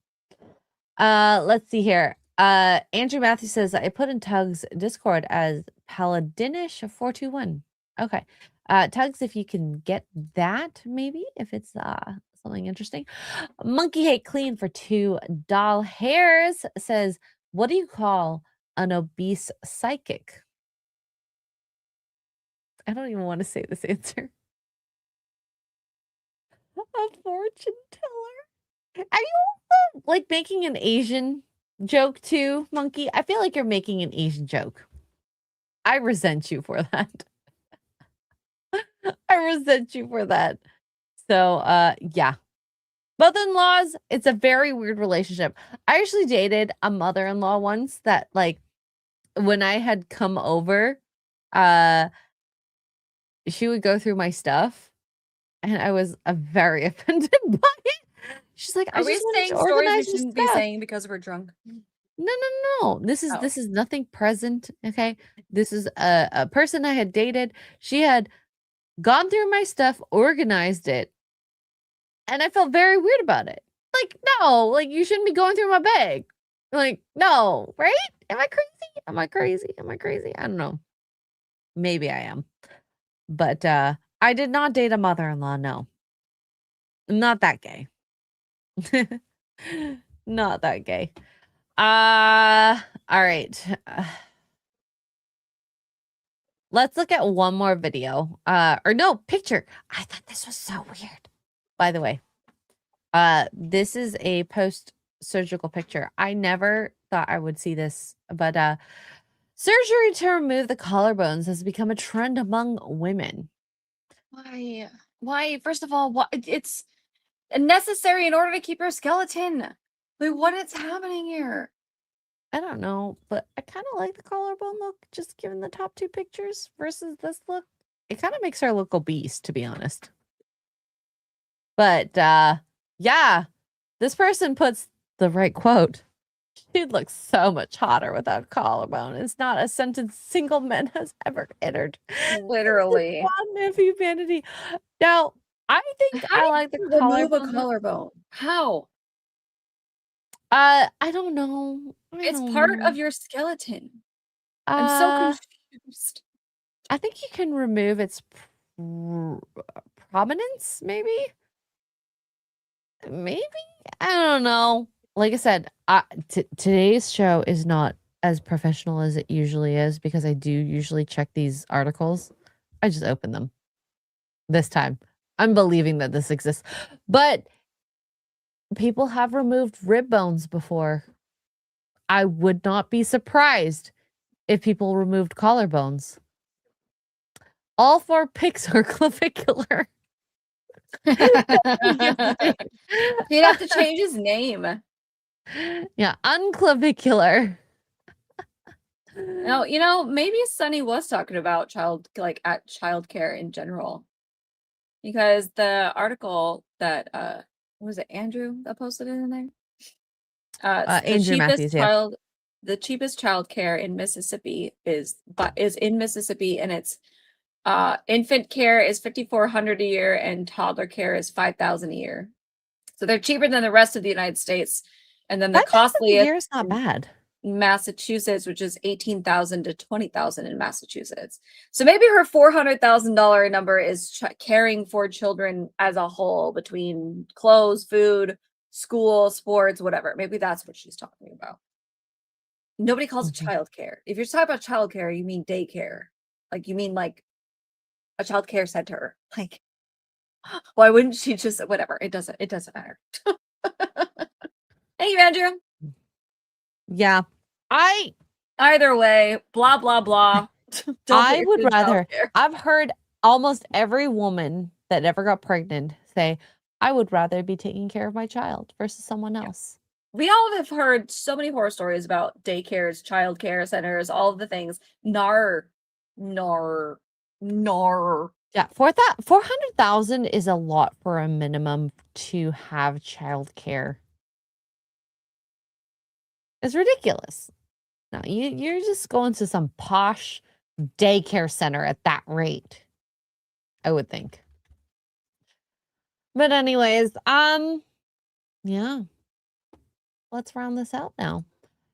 Let's see here. Andrew Matthews says I put in Tug's Discord as Paladinish 421. Okay. Tugs, if you can get that, maybe if it's something interesting. Monkey Hate Clean for $2 says, what do you call an obese psychic? I don't even want to say this answer. A fortune teller. Are you also like making an Asian joke too, Monkey? I feel like you're making an Asian joke. I resent you for that. I resent you for that. So, yeah. Mother-in-laws, it's a very weird relationship. I actually dated a mother-in-law once that, like, when I had come over, she would go through my stuff, and I was very offended by it. She's like,
Are we saying stories we shouldn't be saying because we're drunk?
No. This is nothing present. Okay, this is a person I had dated. She had gone through my stuff, organized it, and I felt very weird about it. Like, no, like you shouldn't be going through my bag. Like, no, right? Am I crazy? I don't know. Maybe I am. But I did not date a mother-in-law, no. Not that gay. Not that gay. All right. Let's look at one more video. Or no, picture. I thought this was so weird. By the way, this is a post-surgical picture. I never thought I would see this, but surgery to remove the collarbones has become a trend among women.
Why? Why? First of all, what it's necessary in order to keep your skeleton. Like, what is happening here?
I don't know, but I kind of like the collarbone look, just given the top two pictures versus this look. It kind of makes her look obese, to be honest. But yeah, this person puts the right quote. She'd look so much hotter without collarbone. It's not a sentence single man has ever uttered.
Literally.
Of humanity. Now, I think I like the collarbone.
Remove a collarbone. How?
I don't know.
It's part of your skeleton. I'm so confused.
I think you can remove its prominence, maybe? Maybe? I don't know. Like I said, today's show is not as professional as it usually is because I do usually check these articles. I just open them. This time, I'm believing that this exists. But people have removed rib bones before. I would not be surprised if people removed collarbones. All 4 pics are clavicular.
He'd have to change his name.
Yeah, unclavicular.
No, maybe Sunny was talking about childcare in general. Because the article that was it Andrew that posted it in there?
Andrew Matthews, yeah.
The cheapest childcare in Mississippi is in Mississippi, and it's infant care is $5,400 a year and toddler care is $5,000 a year. So they're cheaper than the rest of the United States. And then the costliest
year is not bad.
Massachusetts, which is $18,000 to $20,000 in Massachusetts. So maybe her $400,000 number is caring for children as a whole between clothes, food, school, sports, whatever. Maybe that's what she's talking about. Nobody calls it childcare. If you're talking about childcare, you mean daycare. Like you mean like a childcare center. Like, why wouldn't she just whatever? It doesn't matter. Thank you, Andrew.
Yeah.
Either way, blah blah blah.
I would rather. I've heard almost every woman that never got pregnant say, I would rather be taking care of my child versus someone else.
We all have heard so many horror stories about daycares, childcare centers, all of the things. Nar.
Yeah, 400,000 is a lot for a minimum to have childcare. It's ridiculous. No, you're just going to some posh daycare center at that rate, I would think. But anyways, yeah. Let's round this out now.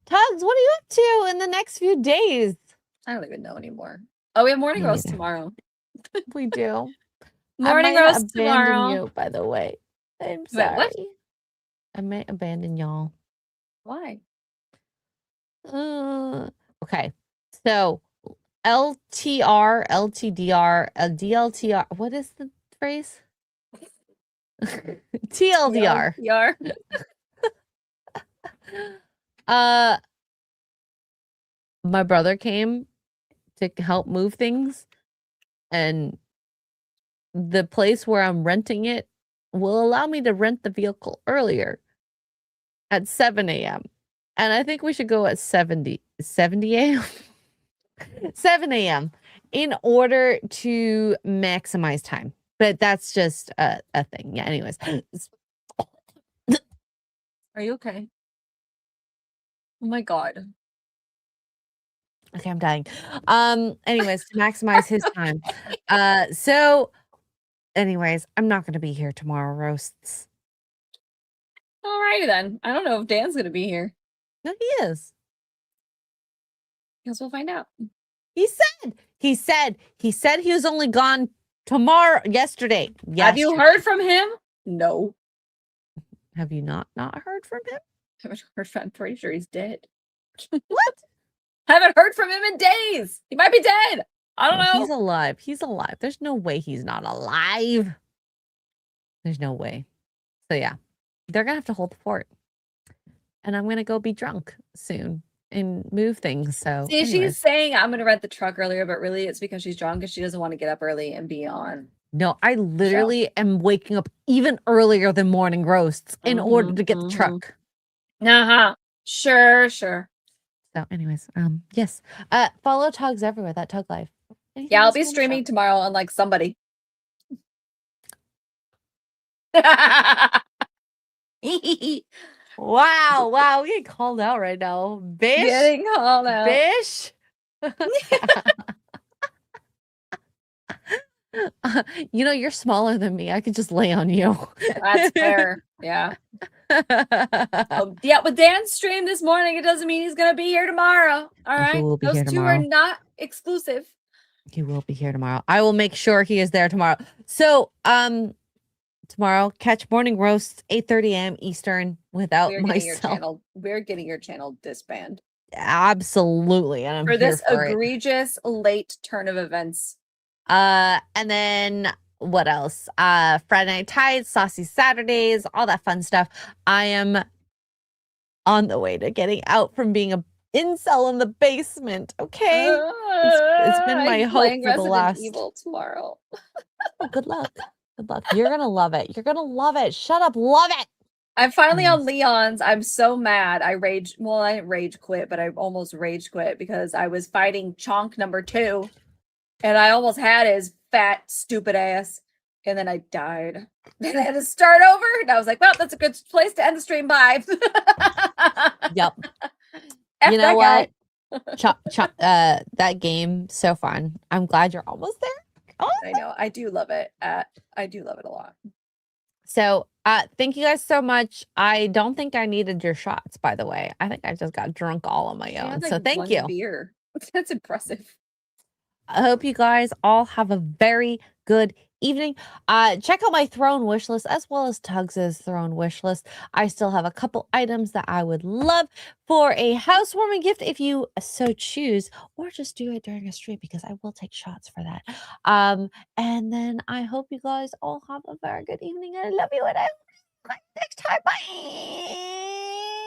Tugs, what are you up to in the next few days?
I don't even know anymore. Oh, we have morning
Me
roast
neither.
tomorrow.
We do.
Morning
I might
roast
abandon
tomorrow.
you, by the way. I'm
Wait,
sorry.
what?
I might abandon y'all.
Why?
Okay. So LTR, LTDR, DLTR. What is the phrase? TLDR.
TLDR.
My brother came to help move things, and the place where I'm renting it will allow me to rent the vehicle earlier at 7 a.m. And I think we should go at 70 a.m. 7 a.m. in order to maximize time. But that's just a thing. Yeah, anyways.
Are you okay? Oh my God.
Okay, I'm dying. Anyways, to maximize his time. So anyways, I'm not gonna be here tomorrow, roasts.
Alrighty then. I don't know if Dan's gonna be here.
No, he is.
Guess we'll find out.
He said he was only gone yesterday.
Have you heard from him? No.
Have you not heard from him?
I haven't heard from him. I'm pretty sure he's dead.
What?
Haven't heard from him in days. He might be dead. I don't know.
He's alive. He's alive. There's no way he's not alive. There's no way. So yeah, they're gonna have to hold the fort. And I'm gonna go be drunk soon and move things. So
See, she's saying I'm gonna rent the truck earlier, but really it's because she's drunk and she doesn't want to get up early and be on.
No, I literally am waking up even earlier than morning roasts in order to get the truck.
Uh-huh. Sure.
So anyways, yes. Follow Tugs everywhere, that Tug Life. Anything
Yeah, I'll
else
be
you wanna
streaming
shout?
tomorrow on like somebody.
Wow, we get called out right now. Bish.
Getting called out.
Bish. You're smaller than me. I could just lay on you.
That's fair. Yeah. Yeah, but Dan's stream this morning, it doesn't mean he's gonna be here tomorrow. All right.
will be
Those
here
two
tomorrow.
are not exclusive.
He will be here tomorrow. I will make sure he is there tomorrow. So, tomorrow, catch morning roasts, 8:30 a.m. Eastern without myself.
We're getting your channel disbanded.
Absolutely. And I'm
For
here
this
for it.
egregious late turn of events.
And then what else? Friday Night Tides, Saucy Saturdays, all that fun stuff. I am on the way to getting out from being a incel in the basement. Okay. It's been my hope for the last.
Evil tomorrow.
Oh, good luck. Good luck. You're gonna love it. You're gonna love it. Shut up. Love it.
I'm finally on Leon's. I'm so mad. I didn't rage quit, but I almost rage quit because I was fighting Chonk number 2 and I almost had his fat, stupid ass. And then I died. Then I had to start over. And I was like, well, that's a good place to end the stream. Bye.
Yep.
F
You know
that
what? That game, so fun. I'm glad you're almost there.
I know. I do love it. I do love it a lot.
So, thank you guys so much. I don't think I needed your shots, by the way. I think I just got drunk all on my own. So thank you.
Beer. That's impressive.
I hope you guys all have a very good evening. Check out my throne wish list as well as Tugs's throne wish list. I still have a couple items that I would love for a housewarming gift if you so choose, or just do it during a stream because I will take shots for that. And then I hope you guys all have a very good evening. I love you and I will see you next time. Bye.